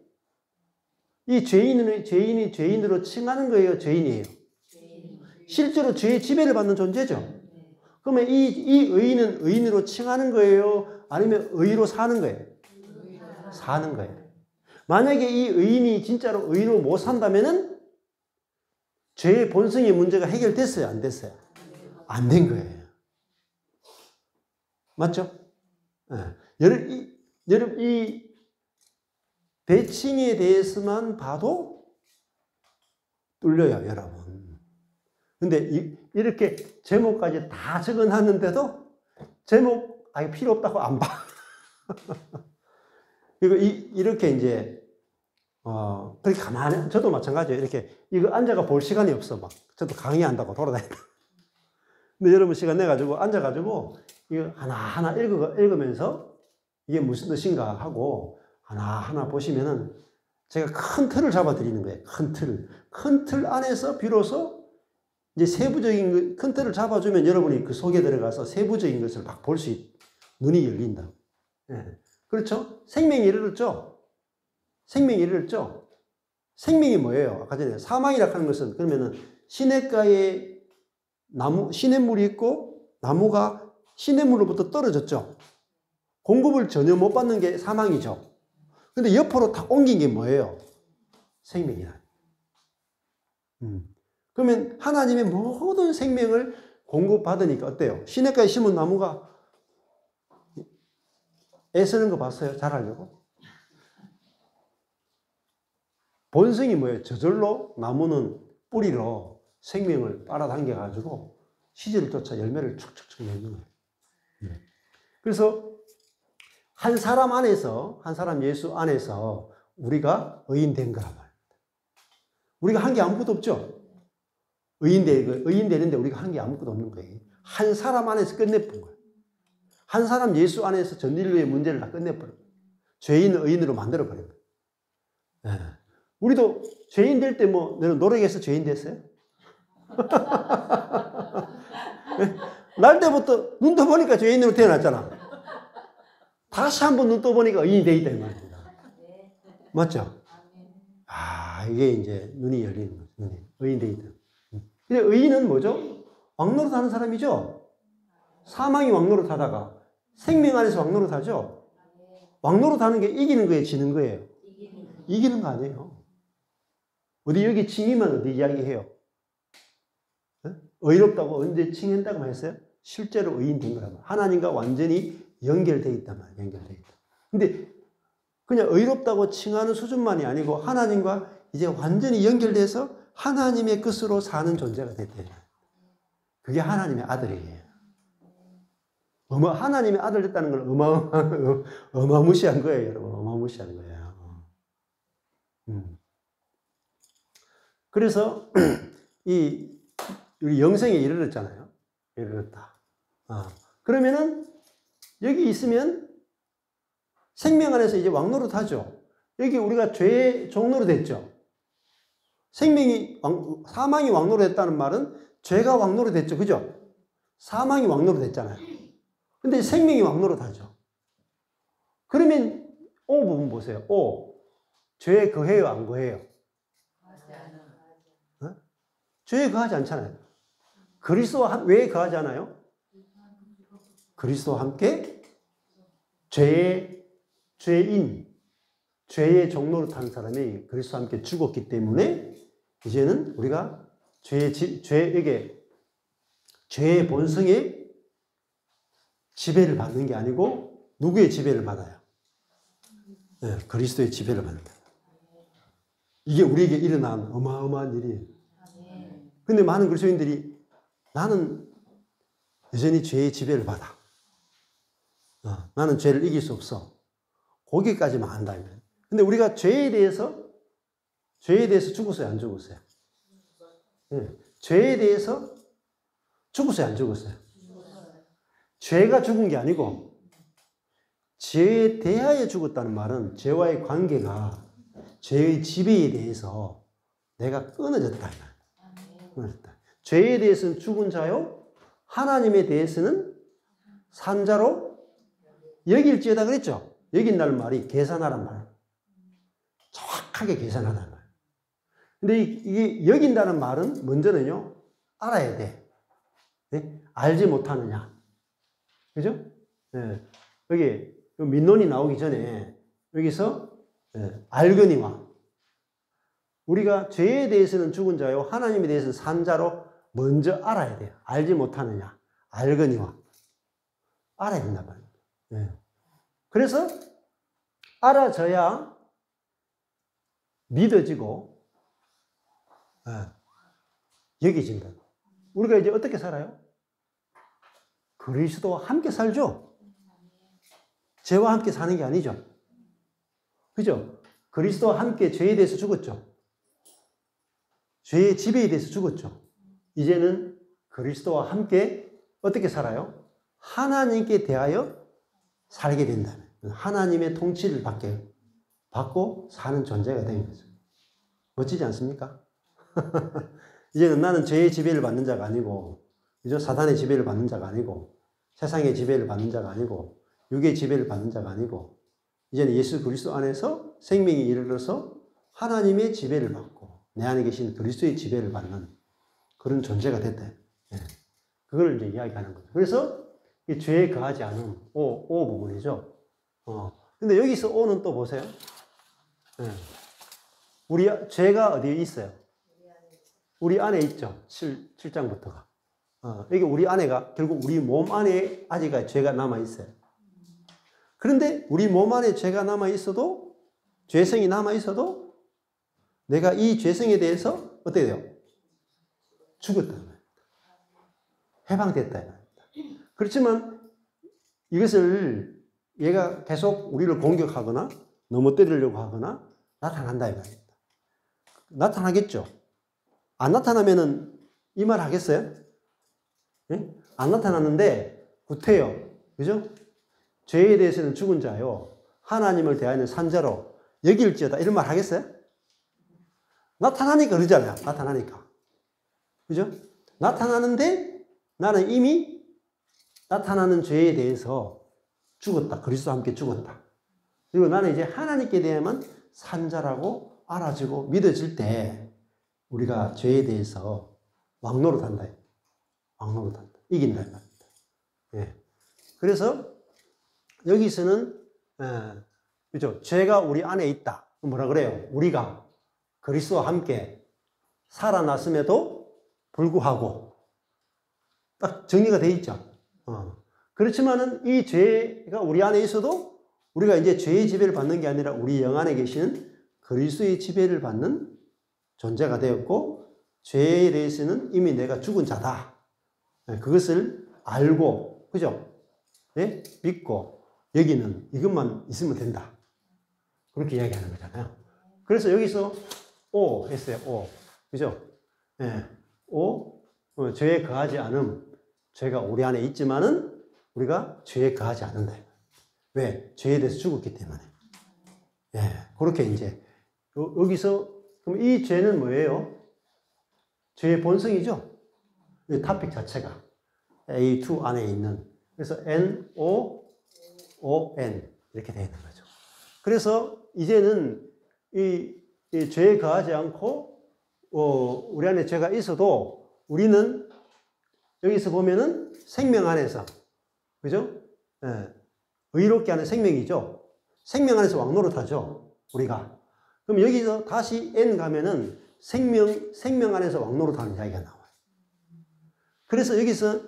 이 죄인이 죄인으로 칭하는 거예요? 죄인이에요? 실제로 죄의 지배를 받는 존재죠. 그러면 이 의인은 의인으로 칭하는 거예요? 아니면 의로 사는 거예요? 사는 거예요. 만약에 이 의인이 진짜로 의인으로 못 산다면은 죄의 본성의 문제가 해결됐어요? 안 됐어요? 안 된 거예요. 맞죠? 여러분, 이 대칭에 대해서만 봐도 뚫려요, 여러분. 근데 이렇게 제목까지 다 적어놨는데도 제목 필요 없다고 안 봐. 그리고 이렇게 이제 그렇게 가만히, 저도 마찬가지예요. 이렇게 이거 앉아가 볼 시간이 없어. 막 저도 강의한다고 돌아다닌다. 근데 여러분 시간 내가지고 앉아가지고 이거 하나하나 읽으면서 이게 무슨 뜻인가 하고 하나하나 보시면은 제가 큰 틀을 잡아드리는 거예요. 큰 틀. 큰 틀 안에서 비로소 이제 세부적인 큰 틀을 잡아주면 여러분이 그 속에 들어가서 세부적인 것을 막 볼 수 눈이 열린다. 예. 그렇죠? 생명이 이르렀죠? 생명이 이르렀죠? 생명이 뭐예요? 아까 전에 사망이라고 하는 것은 그러면은 시냇가에 시냇물이 있고 나무가 시냇물로부터 떨어졌죠? 공급을 전혀 못 받는 게 사망이죠? 근데 옆으로 다 옮긴 게 뭐예요? 생명이야. 그러면 하나님의 모든 생명을 공급받으니까 어때요? 시냇가에 심은 나무가 애쓰는 거 봤어요? 자라려고? 본성이 뭐예요? 저절로 나무는 뿌리로 생명을 빨아당겨가지고 시절을 쫓아 열매를 촉촉촉 내는 거예요. 그래서 한 사람 안에서, 한 사람 예수 안에서 우리가 의인된 거란 말입니다. 우리가 한 게 아무것도 없죠? 의인 되는데 우리가 한 게 아무것도 없는 거예요. 한 사람 안에서 끝내본 거예요. 한 사람 예수 안에서 전 인류의 문제를 다 끝내버린 거예요. 죄인을 의인으로 만들어버린 거예요. 네. 우리도 죄인 될 때 너는 노력해서 죄인 됐어요? 날 때부터 눈 떠보니까 죄인으로 태어났잖아. 다시 한번 눈 떠보니까 의인이 돼 있다 이 말입니다. 맞죠? 이게 이제 눈이 열리는 거죠. 의인 돼 있다. 근데 의인은 뭐죠? 왕노릇 하는 사람이죠? 사망이 왕노릇 하다가 생명 안에서 왕노릇 하죠? 왕노릇 하는 게 이기는 거예요? 지는 거예요? 이기는 거 아니에요. 어디 여기 칭이면 어디 이야기해요? 의롭다고 언제 칭한다고 했어요? 실제로 의인 된 거란 말이에요. 하나님과 완전히 연결되어 있단 말이에요. 연결되어 있다. 근데 그냥 의롭다고 칭하는 수준만이 아니고 하나님과 이제 완전히 연결돼서 하나님의 것으로 사는 존재가 됐대요. 그게 하나님의 아들이에요. 하나님의 아들 됐다는 건 어마무시한 거예요, 여러분. 어마무시한 거예요. 그래서 우리 영생에 이르렀잖아요. 이르렀다. 그러면은 여기 있으면 생명 안에서 이제 왕노릇 하죠. 여기 우리가 죄의 종노릇 했죠. 사망이 왕노릇 했다는 말은 죄가 왕노릇 했죠. 그죠? 사망이 왕노릇 했잖아요. 근데 생명이 왕노릇 하죠. 그러면 O 부분 보세요. O. 죄에 거해요, 안 거해요? 죄에 거하지 않잖아요. 그리스도와 왜 거하지 않아요? 그리스도와 함께 죄의 종노릇 한 사람이 그리스도와 함께 죽었기 때문에 이제는 우리가 죄의 본성의 지배를 받는 게 아니고 누구의 지배를 받아요? 네, 그리스도의 지배를 받는다. 이게 우리에게 일어난 어마어마한 일이에요. 근데 많은 그리스도인들이 나는 여전히 죄의 지배를 받아. 나는 죄를 이길 수 없어. 거기까지만 한다면. 근데 우리가 죄에 대해서 죽었어요, 안 죽었어요? 네. 죄에 대해서 죽었어요, 안 죽었어요? 죄가 죽은 게 아니고 죄에 대하여 죽었다는 말은 죄와의 관계가 죄의 지배에 대해서 내가 끊어졌다. 끊어졌다. 죄에 대해서는 죽은 자요, 하나님에 대해서는 산 자로 여길지어다 그랬죠? 여긴다는 말이 계산하란 말. 정확히 정확하게 계산하는 거예요. 근데 이게 여긴다는 말은 먼저는요, 알아야 돼. 네? 알지 못하느냐. 그죠? 네. 여기 민론이 나오기 전에 여기서 알거니와 우리가 죄에 대해서는 죽은 자요 하나님에 대해서는 산 자로 먼저 알아야 돼요. 알지 못하느냐. 알거니와 알아야 된단 말이에요. 네. 그래서 알아져야 믿어지고 여겨진다. 우리가 이제 어떻게 살아요? 그리스도와 함께 살죠. 죄와 함께 사는 게 아니죠. 그죠? 그리스도와 함께 죄에 대해서 죽었죠. 죄의 지배에 대해서 죽었죠. 이제는 그리스도와 함께 어떻게 살아요? 하나님께 대하여 살게 된다면 하나님의 통치를 받고 사는 존재가 되는 거죠. 멋지지 않습니까? 이제는 나는 죄의 지배를 받는 자가 아니고, 그죠? 사단의 지배를 받는 자가 아니고, 세상의 지배를 받는 자가 아니고, 육의 지배를 받는 자가 아니고, 이제는 예수 그리스도 안에서 생명이 이르러서 하나님의 지배를 받고, 내 안에 계신 그리스도의 지배를 받는 그런 존재가 됐다. 예. 그걸 이제 이야기하는 거죠. 그래서 이 죄에 거하지 않은 오 부분이죠. 근데 여기서 오는 또 보세요. 예. 우리 죄가 어디에 있어요? 우리 안에 있죠. 7장부터가. 이게 우리 안에가 결국 우리 몸 안에 아직 죄가 남아 있어요. 그런데 우리 몸 안에 죄가 남아 있어도 죄성이 남아 있어도 내가 이 죄성에 대해서 어떻게 돼요? 죽었다. 해방됐다. 그렇지만 이것을 얘가 계속 우리를 공격하거나 넘어뜨리려고 하거나 나타난다 이 말입니다. 나타나겠죠. 안 나타나면은 이 말 하겠어요? 네? 안 나타났는데 구태여, 그죠? 죄에 대해서는 죽은 자요 하나님을 대하여는 산 자로 여길지어다 이런 말 하겠어요? 나타나니까 그러잖아요. 나타나니까. 그죠? 나타나는데 나는 이미 나타나는 죄에 대해서 죽었다. 그리스도와 함께 죽었다. 그리고 나는 이제 하나님께 대해만 산 자라고 알아지고 믿어질 때 우리가 죄에 대해서 왕노릇한다. 왕노릇한다. 이긴다. 예. 그래서 여기서는 그죠? 죄가 우리 안에 있다. 뭐라 그래요? 우리가 그리스도와 함께 살아났음에도 불구하고 딱 정리가 돼 있죠. 그렇지만은 이 죄가 우리 안에 있어도 우리가 이제 죄의 지배를 받는 게 아니라 우리 영 안에 계시는 그리스도의 지배를 받는 존재가 되었고 죄에 대해서는 이미 내가 죽은 자다. 그것을 알고 그죠? 네? 믿고 여기는 이것만 있으면 된다. 그렇게 이야기하는 거잖아요. 그래서 여기서 오 했어요. 오. 그죠? 네. 오. 죄에 거하지 않음. 죄가 우리 안에 있지만은 우리가 죄에 거하지 않는다. 왜? 죄에 대해서 죽었기 때문에. 예. 그렇게 이제 여기서 그럼 이 죄는 뭐예요? 죄의 본성이죠. 이 토픽 자체가 A2 안에 있는 그래서 N-O-O-N 이렇게 되어 있는 거죠. 그래서 이제는 이 죄에 거하지 않고 우리 안에 죄가 있어도 우리는 여기서 보면은 생명 안에서 그죠? 예. 의롭게 하는 생명이죠. 생명 안에서 왕노릇하죠. 우리가. 그럼 여기서 다시 N 가면은 생명 안에서 왕노릇하는 이야기가 나와요. 그래서 여기서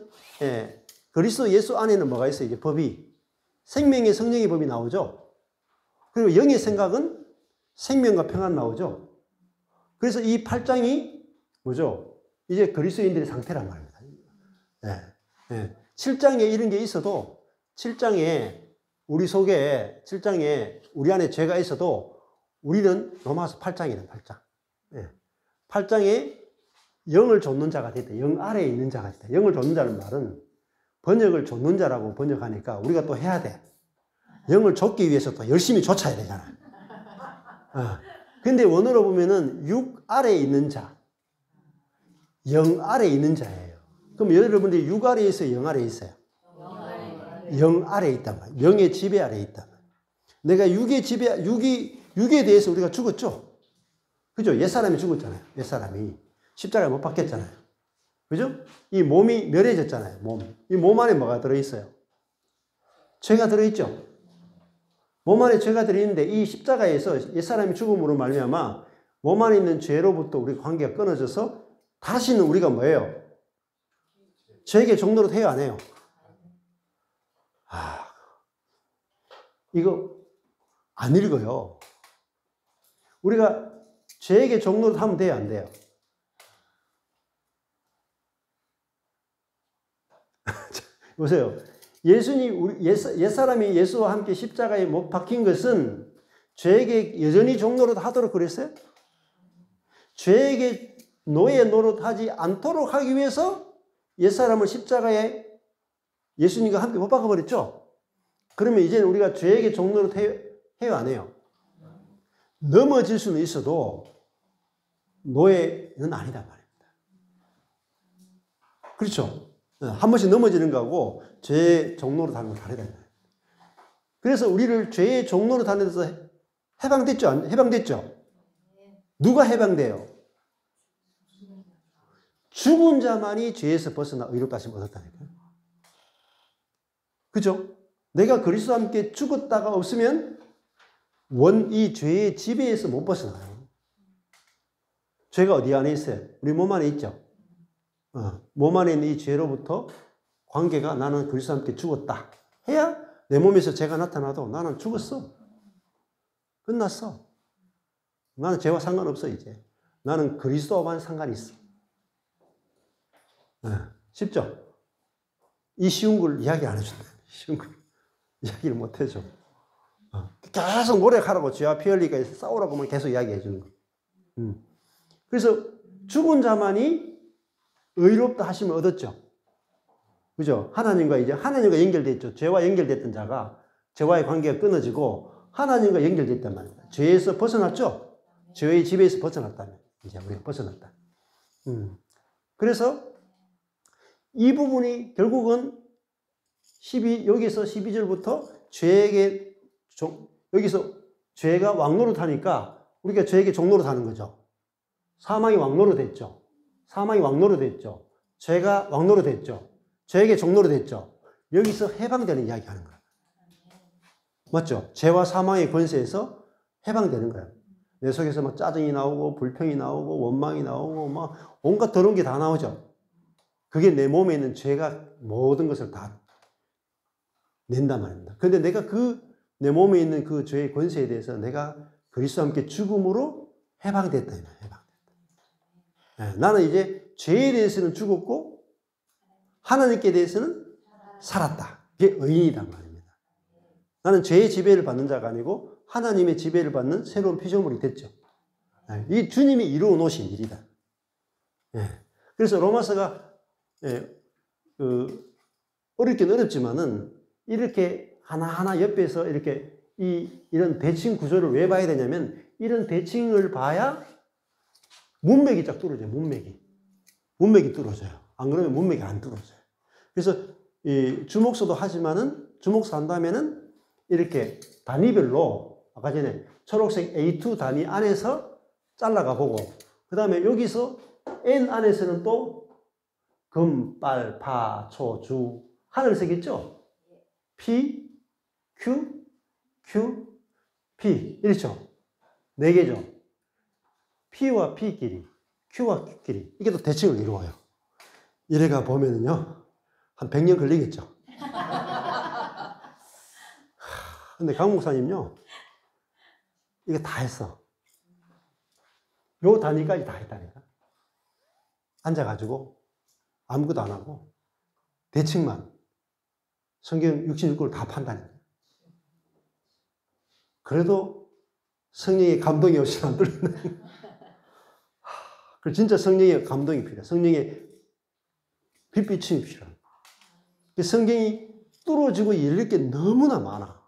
그리스도 예수 안에는 뭐가 있어요? 이제 법이 생명의 성령의 법이 나오죠. 그리고 영의 생각은 생명과 평안 나오죠. 그래서 이 8장이 뭐죠? 이제 그리스도인들의 상태란 말입니다. 7장에 이런 게 있어도 7장에 우리 속에 7장에 우리 안에 죄가 있어도 우리는 로마서 8장이란 8장. 8장에 영을 좇는 자가 됐다. 영 아래에 있는 자가 됐다. 영을 좇는 자는 말은 번역을 좇는 자라고 번역하니까 우리가 또 해야 돼. 영을 좇기 위해서 또 열심히 좇아야 되잖아. 근데 원어로 보면은 육 아래에 있는 자, 영 아래에 있는 자예요. 그럼 여러분들이 육 아래에 있어요? 영 아래에 있어요? 영 아래에 있단 말이에요. 영의 지배 아래에 있단 말이에요. 내가 육에 대해서 우리가 죽었죠? 그죠? 옛사람이 죽었잖아요. 옛사람이. 십자가에 못 박혔잖아요. 그죠? 이 몸이 멸해졌잖아요. 이 몸 안에 뭐가 들어있어요? 죄가 들어있죠? 몸 안에 죄가 들어있는데 이 십자가에서 옛사람이 죽음으로 말미암아 몸 안에 있는 죄로부터 우리 관계가 끊어져서 다시는 우리가 뭐예요? 죄에게 종노릇 해요, 안 해요? 이거 안 읽어요. 우리가 죄에게 종노릇 하면 돼요, 안 돼요? 보세요. 옛사람이 예수와 함께 십자가에 못 박힌 것은 죄에게 여전히 종노릇 하도록 그랬어요? 죄에게 노예 노릇하지 않도록 하기 위해서 옛사람을 십자가에 예수님과 함께 못 박아버렸죠? 그러면 이제는 우리가 죄에게 종노릇 해요, 안 해요? 넘어질 수는 있어도 노예는 아니다 말입니다. 그렇죠? 한 번씩 넘어지는 거하고 죄의 종노릇 하는 건 다르다. 그래서 우리를 죄의 종노릇 하는 데서 해방됐죠? 해방됐죠? 누가 해방돼요? 죽은 자만이 죄에서 벗어나 의롭다 하심을 얻었다니까요. 그죠? 내가 그리스도와 함께 죽었다가 없으면 이 죄의 지배에서 못 벗어나요. 죄가 어디 안에 있어요? 우리 몸 안에 있죠? 몸 안에 있는 이 죄로부터 관계가 나는 그리스도와 함께 죽었다 해야 내 몸에서 죄가 나타나도 나는 죽었어. 끝났어. 나는 죄와 상관없어 이제. 나는 그리스도와만 상관이 있어. 쉽죠? 이 쉬운 걸 이야기 안 해준다. 쉬운 걸 이야기를 못 해줘. 계속 노력하라고 죄와 피 흘리니까 싸우라고만 계속 이야기해 주는 거. 그래서 죽은 자만이 의롭다 하심을 얻었죠. 그죠? 하나님과 연결됐죠. 죄와 연결됐던 자가 죄와의 관계가 끊어지고 하나님과 연결됐단 말입니다. 죄에서 벗어났죠? 죄의 지배에서 벗어났다면 이제 우리가 벗어났다. 그래서 이 부분이 결국은 여기서 12절부터 여기서 죄가 왕노릇 하니까 우리가 죄에게 종노릇 하는 거죠. 사망이 왕노릇 했죠. 사망이 왕노릇 했죠. 죄가 왕노릇 했죠. 죄에게 종노릇 했죠. 여기서 해방되는 이야기 하는 거예요. 맞죠? 죄와 사망의 권세에서 해방되는 거예요. 내 속에서 막 짜증이 나오고 불평이 나오고 원망이 나오고 막 온갖 더러운 게 다 나오죠. 그게 내 몸에 있는 죄가 모든 것을 다 낸단 말입니다. 그런데 내가 내 몸에 있는 그 죄의 권세에 대해서 내가 그리스도와 함께 죽음으로 해방됐다. 나는 이제 죄에 대해서는 죽었고 하나님께 대해서는 살았다. 그게 의인이란 말입니다. 나는 죄의 지배를 받는 자가 아니고 하나님의 지배를 받는 새로운 피조물이 됐죠. 이 주님이 이루어 놓으신 일이다. 그래서 로마서가 어렵긴 어렵지만은 이렇게 하나하나 옆에서 이렇게 이런 대칭 구조를 왜 봐야 되냐면 이런 대칭을 봐야 문맥이 쫙 뚫어져요. 문맥이 뚫어져요. 안 그러면 문맥이 안 뚫어져요. 그래서 주목서도 하지만은 주목서 한다면은 이렇게 단위별로 아까 전에 초록색 A2 단위 안에서 잘라가 보고 그 다음에 여기서 N 안에서는 또 금, 빨, 파, 초, 주 하늘색 있죠? P, Q, P 이렇죠? 4개죠? P와 P끼리, Q와 Q끼리 이게 또 대칭을 이루어요. 이래가 보면은요 한 100년 걸리겠죠? 근데 강 목사님요 이거 다 했어. 요 단위까지 다 했다니까. 앉아가지고 아무것도 안 하고 대칭만 성경 66권을 다 판단해요. 그래도 성령의 감동이 없이 안 뚫리는. 그 진짜 성령의 감동이 필요해요. 성령의 빛비침이 필요해요. 성경이 뚫어지고 열릴 게 너무나 많아.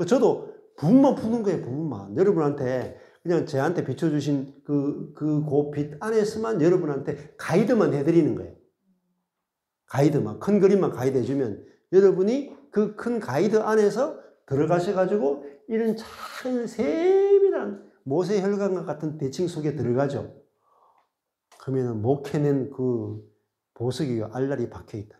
저도 부분만 푸는 거예요. 부분만. 여러분한테 그냥 저한테 비춰주신 그 빛 안에서만 여러분한테 가이드만 해드리는 거예요. 가이드만, 큰 그림만 가이드 해주면 여러분이 그 큰 가이드 안에서 들어가셔가지고 이런 작은 세밀한 모세 혈관과 같은 대칭 속에 들어가죠. 그러면 못 캐낸 그 보석이 알알이 박혀있다.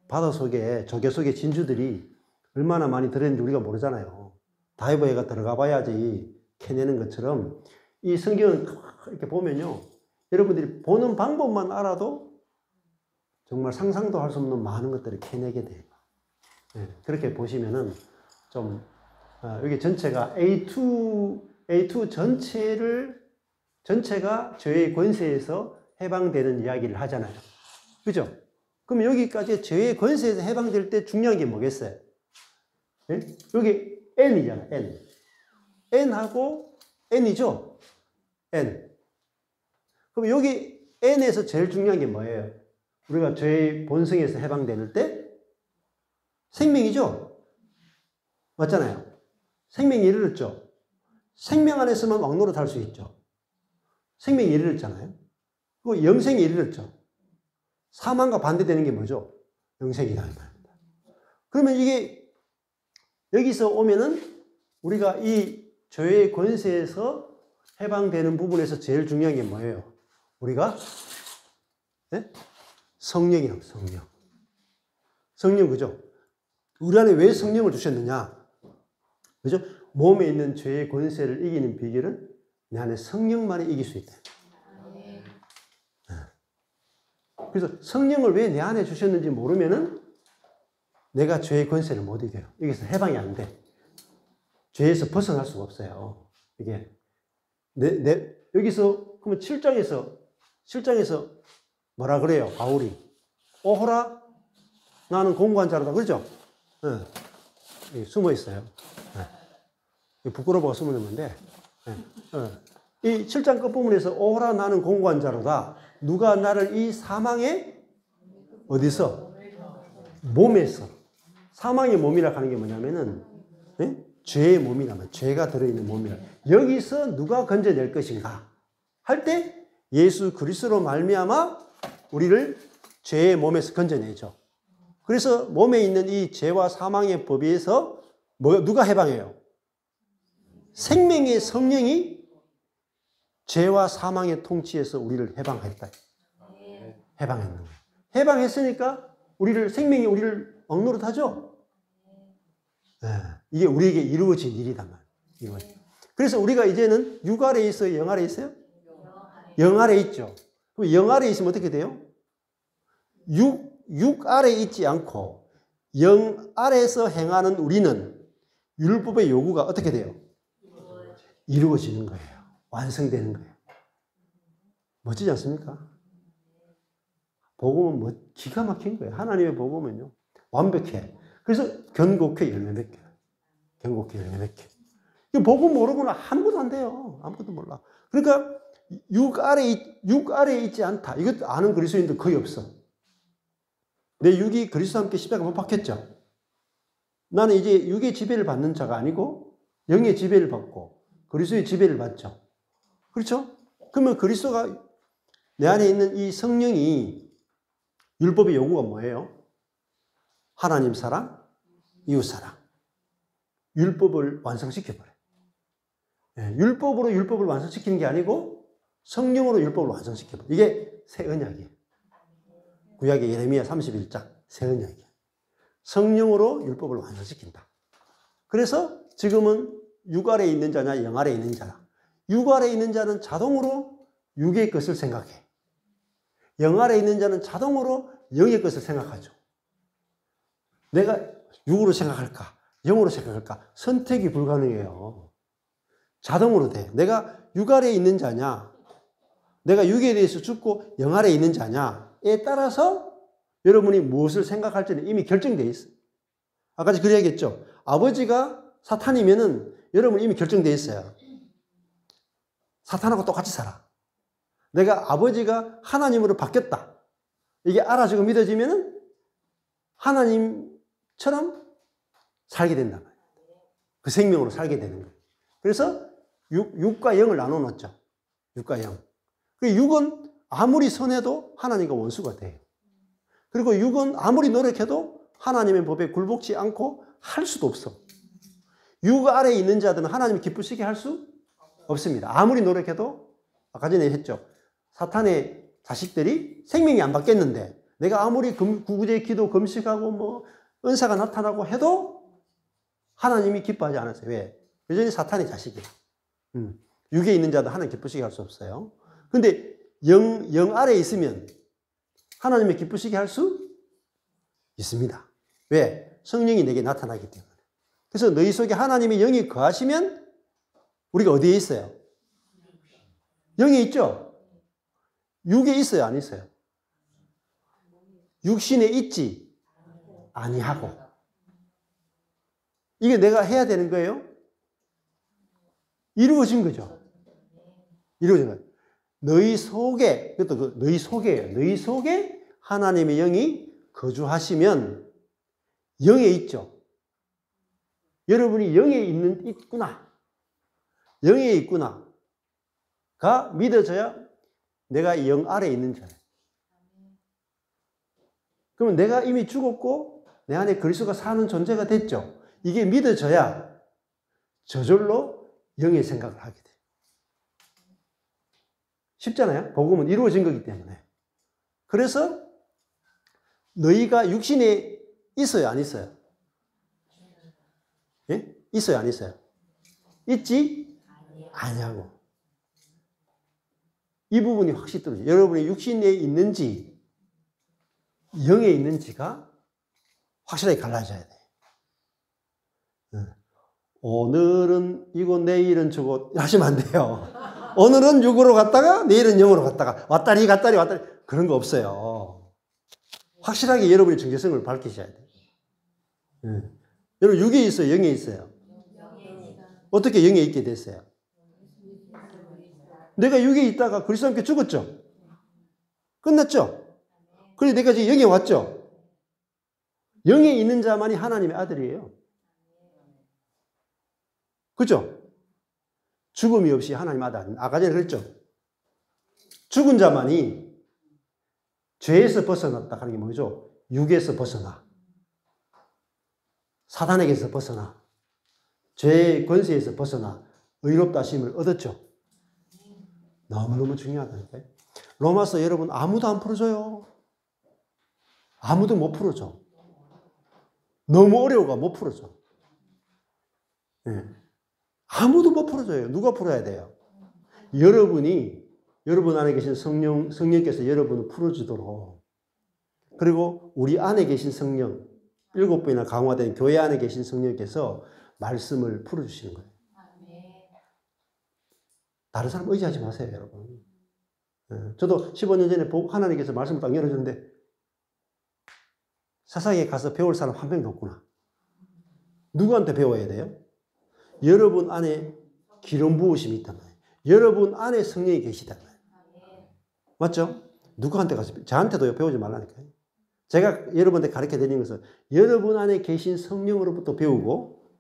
바다 속에, 조개 속에 진주들이 얼마나 많이 들어있는지 우리가 모르잖아요. 다이버에가 들어가 봐야지 캐내는 것처럼 이 성경을 이렇게 보면요. 여러분들이 보는 방법만 알아도 정말 상상도 할 수 없는 많은 것들을 캐내게 돼요. 네, 그렇게 보시면은 좀, 여기 전체가 A2 전체가 죄의 권세에서 해방되는 이야기를 하잖아요. 그죠? 그럼 여기까지 죄의 권세에서 해방될 때 중요한 게 뭐겠어요? 네? 여기 N이잖아요, N. N하고 N이죠? N. 그럼 여기 N에서 제일 중요한 게 뭐예요? 우리가 죄의 본성에서 해방될 때 생명이죠? 맞잖아요. 생명이 이르렀죠? 생명 안에서만 왕노릇 할 수 있죠. 생명이 이르렀잖아요. 그리고 영생이 이르렀죠. 사망과 반대되는 게 뭐죠? 영생이다. 그러면 이게 여기서 오면은 우리가 이 죄의 권세에서 해방되는 부분에서 제일 중요한 게 뭐예요? 우리가 네? 성령이라고, 성령. 성령, 그죠? 우리 안에 왜 성령을 주셨느냐? 그죠? 몸에 있는 죄의 권세를 이기는 비결은 내 안에 성령만이 이길 수 있다. 그래서 성령을 왜 내 안에 주셨는지 모르면은 내가 죄의 권세를 못 이겨요. 여기서 해방이 안 돼. 죄에서 벗어날 수가 없어요. 이게. 여기서, 그러면 7장에서 뭐라 그래요? 바울이. 오호라, 나는 공고한 자로다. 그렇죠? 네. 숨어 있어요. 네. 부끄러워 숨어 있는데. 네. 이 7장 끝부분에서 오호라, 나는 공고한 자로다. 누가 나를 이 사망의 어디서? 몸에서. 사망의 몸이라 하는 게 뭐냐면은, 네? 죄의 몸이라면, 죄가 들어있는 몸이라. 여기서 누가 건져낼 것인가? 할 때 예수 그리스도로 말미암아 우리를 죄의 몸에서 건져내죠. 그래서 몸에 있는 이 죄와 사망의 법에서 누가 해방해요? 생명의 성령이 죄와 사망의 통치에서 우리를 해방했다. 해방했는 거예요. 해방했으니까 생명이 우리를 왕노릇하죠. 네, 이게 우리에게 이루어진 일이단 말이에요. 그래서 우리가 이제는 육 아래에 있어요? 영 아래에 있어요? 영 아래에 있죠. 그럼 영 아래에 있으면 어떻게 돼요? 육 아래에 있지 않고 영 아래에서 행하는 우리는 율법의 요구가 어떻게 돼요? 이루어지는 거예요. 완성되는 거예요. 멋지지 않습니까? 복음은 기가 막힌 거예요. 하나님의 복음은요. 완벽해. 그래서 견고케 열매 맺게. 견고케 열매 맺게. 복음 모르고는 아무것도 안 돼요. 아무것도 몰라. 그러니까 육 아래에 있지 않다. 이것도 아는 그리스도인들 거의 없어. 내 육이 그리스도와 함께 십자가 못 박혔죠. 나는 이제 육의 지배를 받는 자가 아니고 영의 지배를 받고 그리스도의 지배를 받죠. 그렇죠? 그러면 그리스도가 내 안에 있는 이 성령이 율법의 요구가 뭐예요? 하나님 사랑, 이웃 사랑. 율법을 완성시켜버려요. 네, 율법으로 율법을 완성시키는 게 아니고 성령으로 율법을 완성시켜버려요. 이게 새 언약이에요. 구약의 예레미야 31장 새 언약이에요. 성령으로 율법을 완성시킨다. 그래서 지금은 육 아래에 있는 자냐 영 아래에 있는 자냐. 육 아래에 있는 자는 자동으로 육의 것을 생각해. 영 아래에 있는 자는 자동으로 영의 것을 생각하죠. 내가 육으로 생각할까? 영으로 생각할까? 선택이 불가능해요. 자동으로 돼. 내가 육 아래에 있는 자냐? 내가 육에 대해서 죽고 영 아래에 있는 자냐에 따라서 여러분이 무엇을 생각할지는 이미 결정되어 있어요. 아까 그 얘기했죠. 아버지가 사탄이면은 여러분 이미 결정되어 있어요. 사탄하고 똑같이 살아. 내가 아버지가 하나님으로 바뀌었다. 이게 알아지고 믿어지면은 하나님처럼 살게 된다. 그 생명으로 살게 되는 거예요. 그래서 육과 영을 나눠 놓죠. 육과 영. 그 육은 아무리 선해도 하나님과 원수가 돼요. 그리고 육은 아무리 노력해도 하나님의 법에 굴복지 않고 할 수도 없어. 육 아래에 있는 자들은 하나님을 기쁘시게 할 수 없습니다. 아무리 노력해도 아까 전에 했죠. 사탄의 자식들이 생명이 안 바뀌었는데 내가 아무리 구구제 기도 금식하고 뭐 은사가 나타나고 해도 하나님이 기뻐하지 않았어요. 왜? 여전히 사탄의 자식이에요. 육에 있는 자도 하나님 기쁘시게 할 수 없어요. 근데 영 아래에 있으면 하나님의 기쁘시게 할 수 있습니다. 왜? 성령이 내게 나타나기 때문에. 그래서 너희 속에 하나님의 영이 거하시면 우리가 어디에 있어요? 영에 있죠? 육에 있어요? 안 있어요? 육신에 있지 아니하고. 이게 내가 해야 되는 거예요? 이루어진 거죠. 이루어진 거예요. 너희 속에, 그것도 너희 속에요. 너희 속에 하나님의 영이 거주하시면 영에 있죠. 여러분이 영에 있구나. 영에 있구나. 가 믿어져야 내가 영 아래에 있는 자예요. 그러면 내가 이미 죽었고 내 안에 그리스도가 사는 존재가 됐죠. 이게 믿어져야 저절로 영의 생각을 하게 돼요. 쉽잖아요. 복음은 이루어진 거기 때문에. 그래서 너희가 육신에 있어요, 안 있어요? 예? 있어요, 안 있어요? 있지? 아니하고. 이 부분이 확실히 떨어져요. 여러분이 육신에 있는지 영에 있는지가 확실하게 갈라져야 돼요. 오늘은 이거 내일은 저거 하시면 안 돼요. 오늘은 육으로 갔다가 내일은 영으로 갔다가 왔다리 갔다리 왔다리 그런 거 없어요. 확실하게 여러분의 정체성을 밝히셔야 돼요. 여러분 육에 있어요, 영에 있어요? 어떻게 영에 있게 됐어요? 내가 육에 있다가 그리스도와 함께 죽었죠? 끝났죠? 그래서 내가 지금 영에 왔죠? 영에 있는 자만이 하나님의 아들이에요. 그죠? 죽음이 없이 하나님 아들. 아까 전에 그랬죠? 죽은 자만이 죄에서 벗어났다 하는 게 뭐죠? 육에서 벗어나. 사단에게서 벗어나. 죄의 권세에서 벗어나. 의롭다 하심을 얻었죠? 너무너무 중요하다니까요. 로마서 여러분 아무도 안 풀어줘요. 아무도 못 풀어줘. 너무 어려워가 못 풀어줘. 네. 아무도 못 풀어줘요. 누가 풀어야 돼요? 여러분 안에 계신 성령께서 여러분을 풀어주도록, 그리고 우리 안에 계신 성령, 7번이나 강화된 교회 안에 계신 성령께서 말씀을 풀어주시는 거예요. 다른 사람 의지하지 마세요, 여러분. 저도 15년 전에 하나님께서 말씀을 딱 열어줬는데 세상에 가서 배울 사람 한 명도 없구나. 누구한테 배워야 돼요? 여러분 안에 기름 부으심이 있단 말이에요. 여러분 안에 성령이 계시단 말이에요. 맞죠? 누구한테 가서, 저한테도 배우지 말라니까요. 제가 여러분한테 가르쳐 드리는 것은 여러분 안에 계신 성령으로부터 배우고,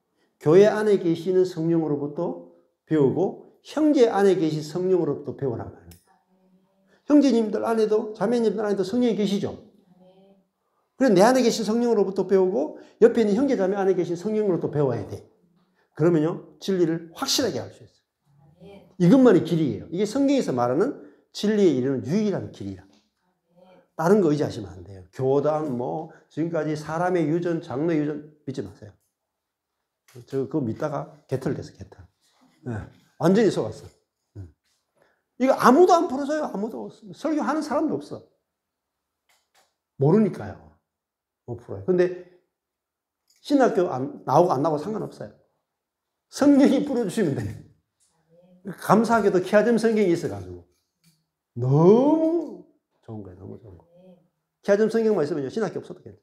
교회 안에 계시는 성령으로부터 배우고, 형제 안에 계신 성령으로부터 배우란 말이에요. 형제님들 안에도, 자매님들 안에도 성령이 계시죠? 그래서 내 안에 계신 성령으로부터 배우고, 옆에 있는 형제 자매 안에 계신 성령으로부터 배워야 돼. 그러면요, 진리를 확실하게 알 수 있어요. 이것만이 길이에요. 이게 성경에서 말하는 진리에 이르는 유일한 길이라. 다른 거 의지하시면 안 돼요. 교단, 지금까지 사람의 유전, 장로의 유전 믿지 마세요. 그거 믿다가 개털됐어, 개털. 네, 완전히 속았어. 이거 아무도 안 풀어줘요, 아무도. 설교하는 사람도 없어. 모르니까요. 못 풀어요. 근데 신학교 나오고 안 나오고 상관없어요. 성령이 풀어주시면 돼요. 감사하게도 키아점 성경이 있어가지고 너무 좋은 거예요. 너무 좋은 거. 키아점 성경만 있으면 신학교 없어도 괜찮아요.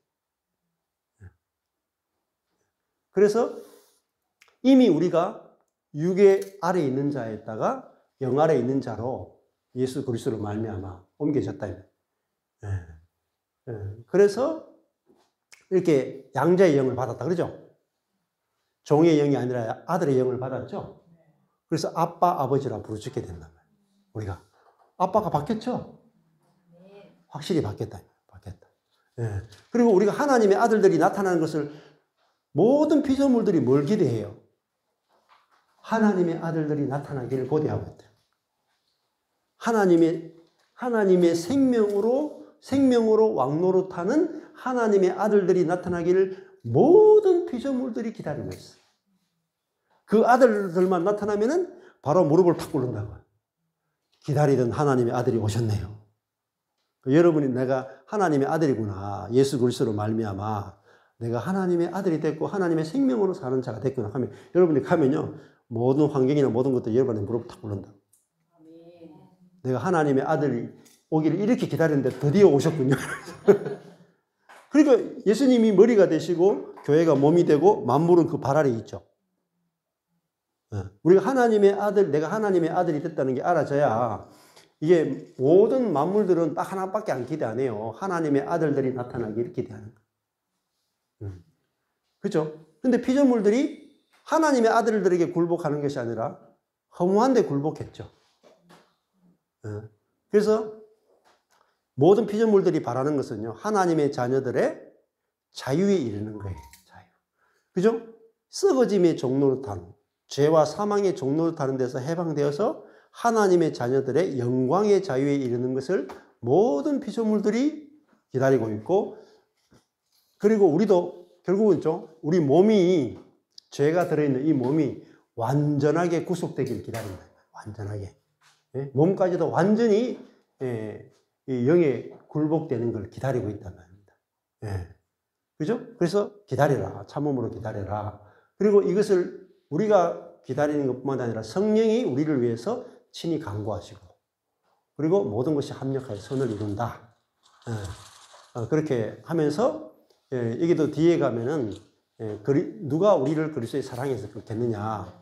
그래서 이미 우리가 육의 아래에 있는 자에다가 영 아래에 있는 자로 예수 그리스도로 말미암아 옮겨졌다. 그래서 이렇게 양자의 영을 받았다. 그러죠? 종의 영이 아니라 아들의 영을 받았죠? 그래서 아빠, 아버지라 부르짖게 된단 말이에요. 우리가. 아빠가 바뀌었죠? 확실히 바뀌었다. 그리고 우리가 하나님의 아들들이 나타나는 것을 모든 피조물들이 뭘 기대해요? 하나님의 아들들이 나타나기를 고대하고 있대요. 하나님의 생명으로 왕노릇하는 하나님의 아들들이 나타나기를 모든 피조물들이 기다리고 있어요. 그 아들들만 나타나면은 바로 무릎을 탁 꿇는다고. 기다리던 하나님의 아들이 오셨네요. 여러분이 내가 하나님의 아들이구나. 예수 그리스도로 말미암아 내가 하나님의 아들이 됐고 하나님의 생명으로 사는 자가 됐구나 하면 여러분이 가면요. 모든 환경이나 모든 것들 여러분의 무릎을 탁 꿇는다. 내가 하나님의 아들이 오기를 이렇게 기다렸는데 드디어 오셨군요. 그러니까 예수님이 머리가 되시고 교회가 몸이 되고 만물은 그 발 아래에 있죠. 우리가 하나님의 아들, 내가 하나님의 아들이 됐다는 게 알아져야 이게 모든 만물들은 딱 하나밖에 안 기대 안 해요. 하나님의 아들들이 나타나기를 기대하는 거예요. 그렇죠? 근데 피조물들이 하나님의 아들들에게 굴복하는 것이 아니라 허무한 데 굴복했죠. 그래서 모든 피조물들이 바라는 것은요. 하나님의 자녀들의 자유에 이르는 거예요. 자유. 그죠? 썩어짐의 종로를 타는, 죄와 사망의 종로를 타는 데서 해방되어서 하나님의 자녀들의 영광의 자유에 이르는 것을 모든 피조물들이 기다리고 있고, 그리고 우리도 결국은 우리 몸이, 죄가 들어있는 이 몸이 완전하게 구속되기를 기다린다. 완전하게. 몸까지도 완전히 영에 굴복되는 걸 기다리고 있단 말입니다. 그죠? 그래서 기다려라. 참음으로 기다려라. 그리고 이것을 우리가 기다리는 것뿐만 아니라 성령이 우리를 위해서 친히 강구하시고, 그리고 모든 것이 합력하여 선을 이룬다. 그렇게 하면서 여기도 뒤에 가면은 누가 우리를 그리스도의 사랑에서 끊겠느냐.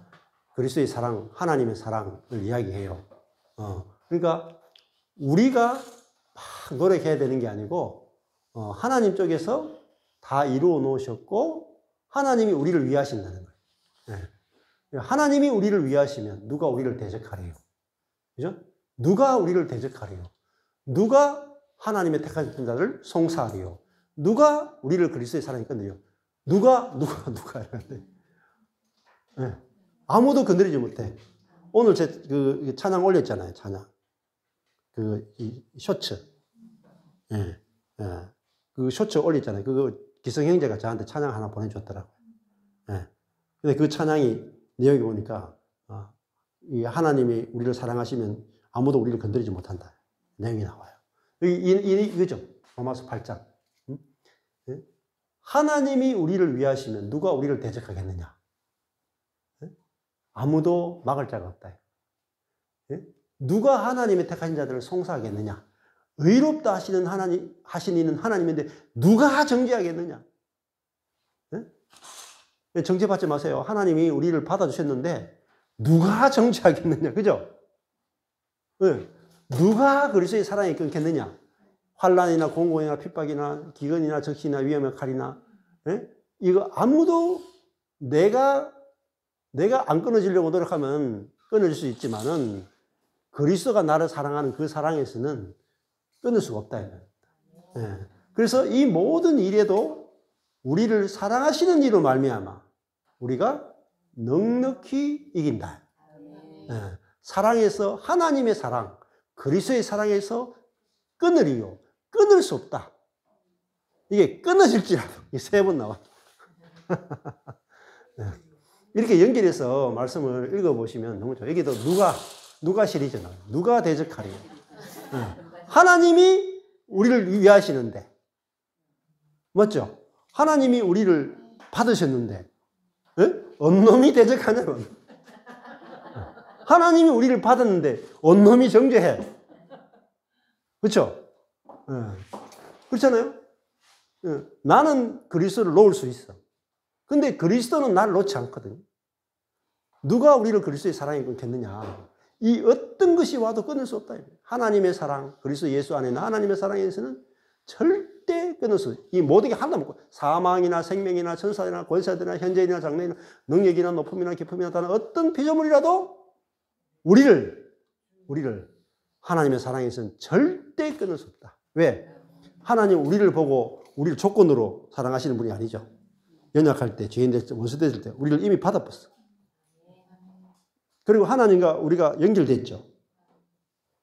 그리스도의 사랑, 하나님의 사랑을 이야기해요. 그러니까 우리가 막 노력해야 되는 게 아니고 하나님 쪽에서 다 이루어 놓으셨고 하나님이 우리를 위하신다는 거예요. 하나님이 우리를 위하시면 누가 우리를 대적하래요? 그죠? 누가 우리를 대적하래요? 누가 하나님의 택하신 자를 송사하래요? 누가 우리를 그리스도의 사랑에 끊어요? 누가 이러는데 아무도 건드리지 못해. 오늘 제 그 찬양 올렸잖아요. 찬양. 이 쇼츠. 그 쇼츠 올렸잖아요. 그거 기성 형제가 저한테 찬양 하나 보내줬더라고요. 근데 그 찬양이 내용이 보니까 이 하나님이 우리를 사랑하시면 아무도 우리를 건드리지 못한다. 내용이 나와요. 이거죠. 로마서 8장. 하나님이 우리를 위하시면 누가 우리를 대적하겠느냐? 아무도 막을 자가 없다. 누가 하나님의 택하신 자들을 송사하겠느냐? 의롭다 하시는 하나님인데 누가 정죄하겠느냐? 정죄받지 마세요. 하나님이 우리를 받아주셨는데 누가 정죄하겠느냐? 그죠? 누가 그리스도의 사랑에 끊겠느냐? 환난이나 공고이나 핍박이나 기근이나 적시나 위험의 칼이나 이거 아무도 내가 안 끊어지려고 노력하면 끊어질 수 있지만은 그리스도가 나를 사랑하는 그 사랑에서는 끊을 수가 없다. 그래서 이 모든 일에도 우리를 사랑하시는 이로 말미암아 우리가 넉넉히 이긴다. 사랑에서 하나님의 사랑, 그리스도의 사랑에서 끊으리요. 끊을 수 없다. 이게 끊어질지라도 이 세 번 나와. 이렇게 연결해서 말씀을 읽어보시면 너무 좋아요. 여기도 누가 시리즈 나와요. 누가 대적하리요. 하나님이 우리를 위하시는데, 맞죠? 하나님이 우리를 받으셨는데, 언놈이 대적하냐면, 하나님이 우리를 받았는데, 언놈이 정죄해. 그렇죠? 그렇잖아요? 나는 그리스도를 놓을 수 있어. 근데 그리스도는 나를 놓지 않거든요. 누가 우리를 그리스도의 사랑에 끊겠느냐. 이 어떤 것이 와도 끊을 수 없다. 하나님의 사랑, 그리스도 예수 안에 있는 하나님의 사랑에서는 절대 끊을 수 없어요. 이 모든 게 하나 먹고 사망이나 생명이나 천사이나 권세들이나 현재이나 장래이나 능력이나 높음이나 깊음이나 다른 어떤 피조물이라도 우리를 하나님의 사랑에서는 절대 끊을 수 없다. 왜? 하나님 우리를 보고 우리를 조건으로 사랑하시는 분이 아니죠. 연약할 때, 죄인 됐을 때, 원수 됐을 때 우리를 이미 받아봤어. 그리고 하나님과 우리가 연결됐죠.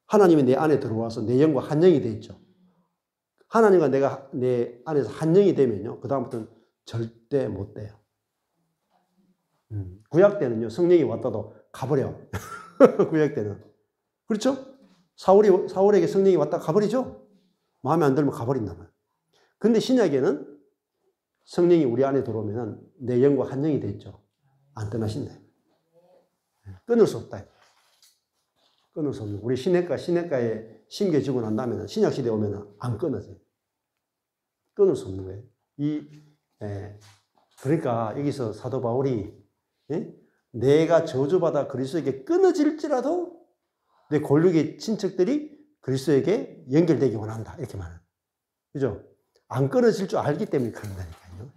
하나님이 내 안에 들어와서 내 영과 한 영이 됐죠. 하나님과 내가 내 안에서 한 영이 되면요, 그 다음부터는 절대 못 돼요. 구약 때는요, 성령이 왔다도 가버려. 구약 때는. 그렇죠? 사울에게 성령이 왔다 가버리죠? 마음에 안 들면 가버린단 말이에요. 근데 신약에는 성령이 우리 안에 들어오면 내 영과 한 영이 됐죠. 안 떠나신다. 끊을 수 없다. 끊을 수 없는. 우리 시냇가에 심겨지고 난 다음에는 신약시대에 오면 안 끊어져요. 끊을 수 없는 거예요. 그러니까 여기서 사도 바울이 내가 저주받아 그리스도에게 끊어질지라도 내 골육의 친척들이 그리스도에게 연결되기 원한다. 이렇게 말해요. 그죠? 안 끊어질 줄 알기 때문에 그런다니까요.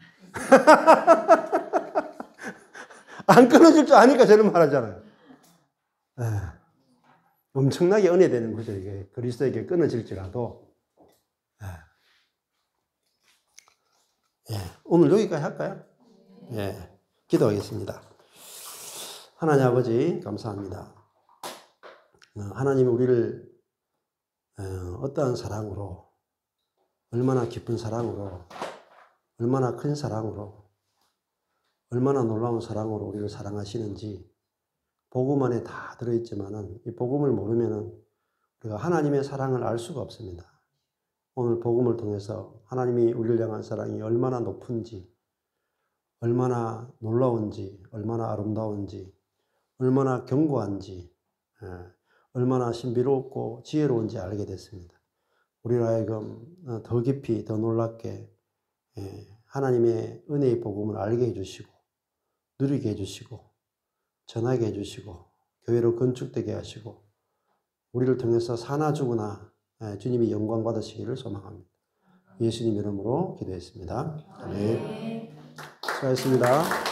안 끊어질 줄 아니까 저는 말하잖아요. 엄청나게 은혜되는 거죠. 이게 그리스도에게 끊어질지라도. 오늘 여기까지 할까요? 기도하겠습니다. 하나님 아버지 감사합니다. 하나님이 우리를 어떠한 사랑으로, 얼마나 깊은 사랑으로, 얼마나 큰 사랑으로, 얼마나 놀라운 사랑으로 우리를 사랑하시는지 복음 안에 다 들어있지만은 이 복음을 모르면은 우리가 하나님의 사랑을 알 수가 없습니다. 오늘 복음을 통해서 하나님이 우리를 향한 사랑이 얼마나 높은지, 얼마나 놀라운지, 얼마나 아름다운지, 얼마나 견고한지, 얼마나 신비롭고 지혜로운지 알게 됐습니다. 우리를 하여금 더 깊이, 더 놀랍게 하나님의 은혜의 복음을 알게 해주시고, 누리게 해주시고, 전하게 해주시고, 교회로 건축되게 하시고, 우리를 통해서 사나 죽으나 주님이 영광 받으시기를 소망합니다. 예수님 이름으로 기도했습니다. 아멘. 수고하셨습니다.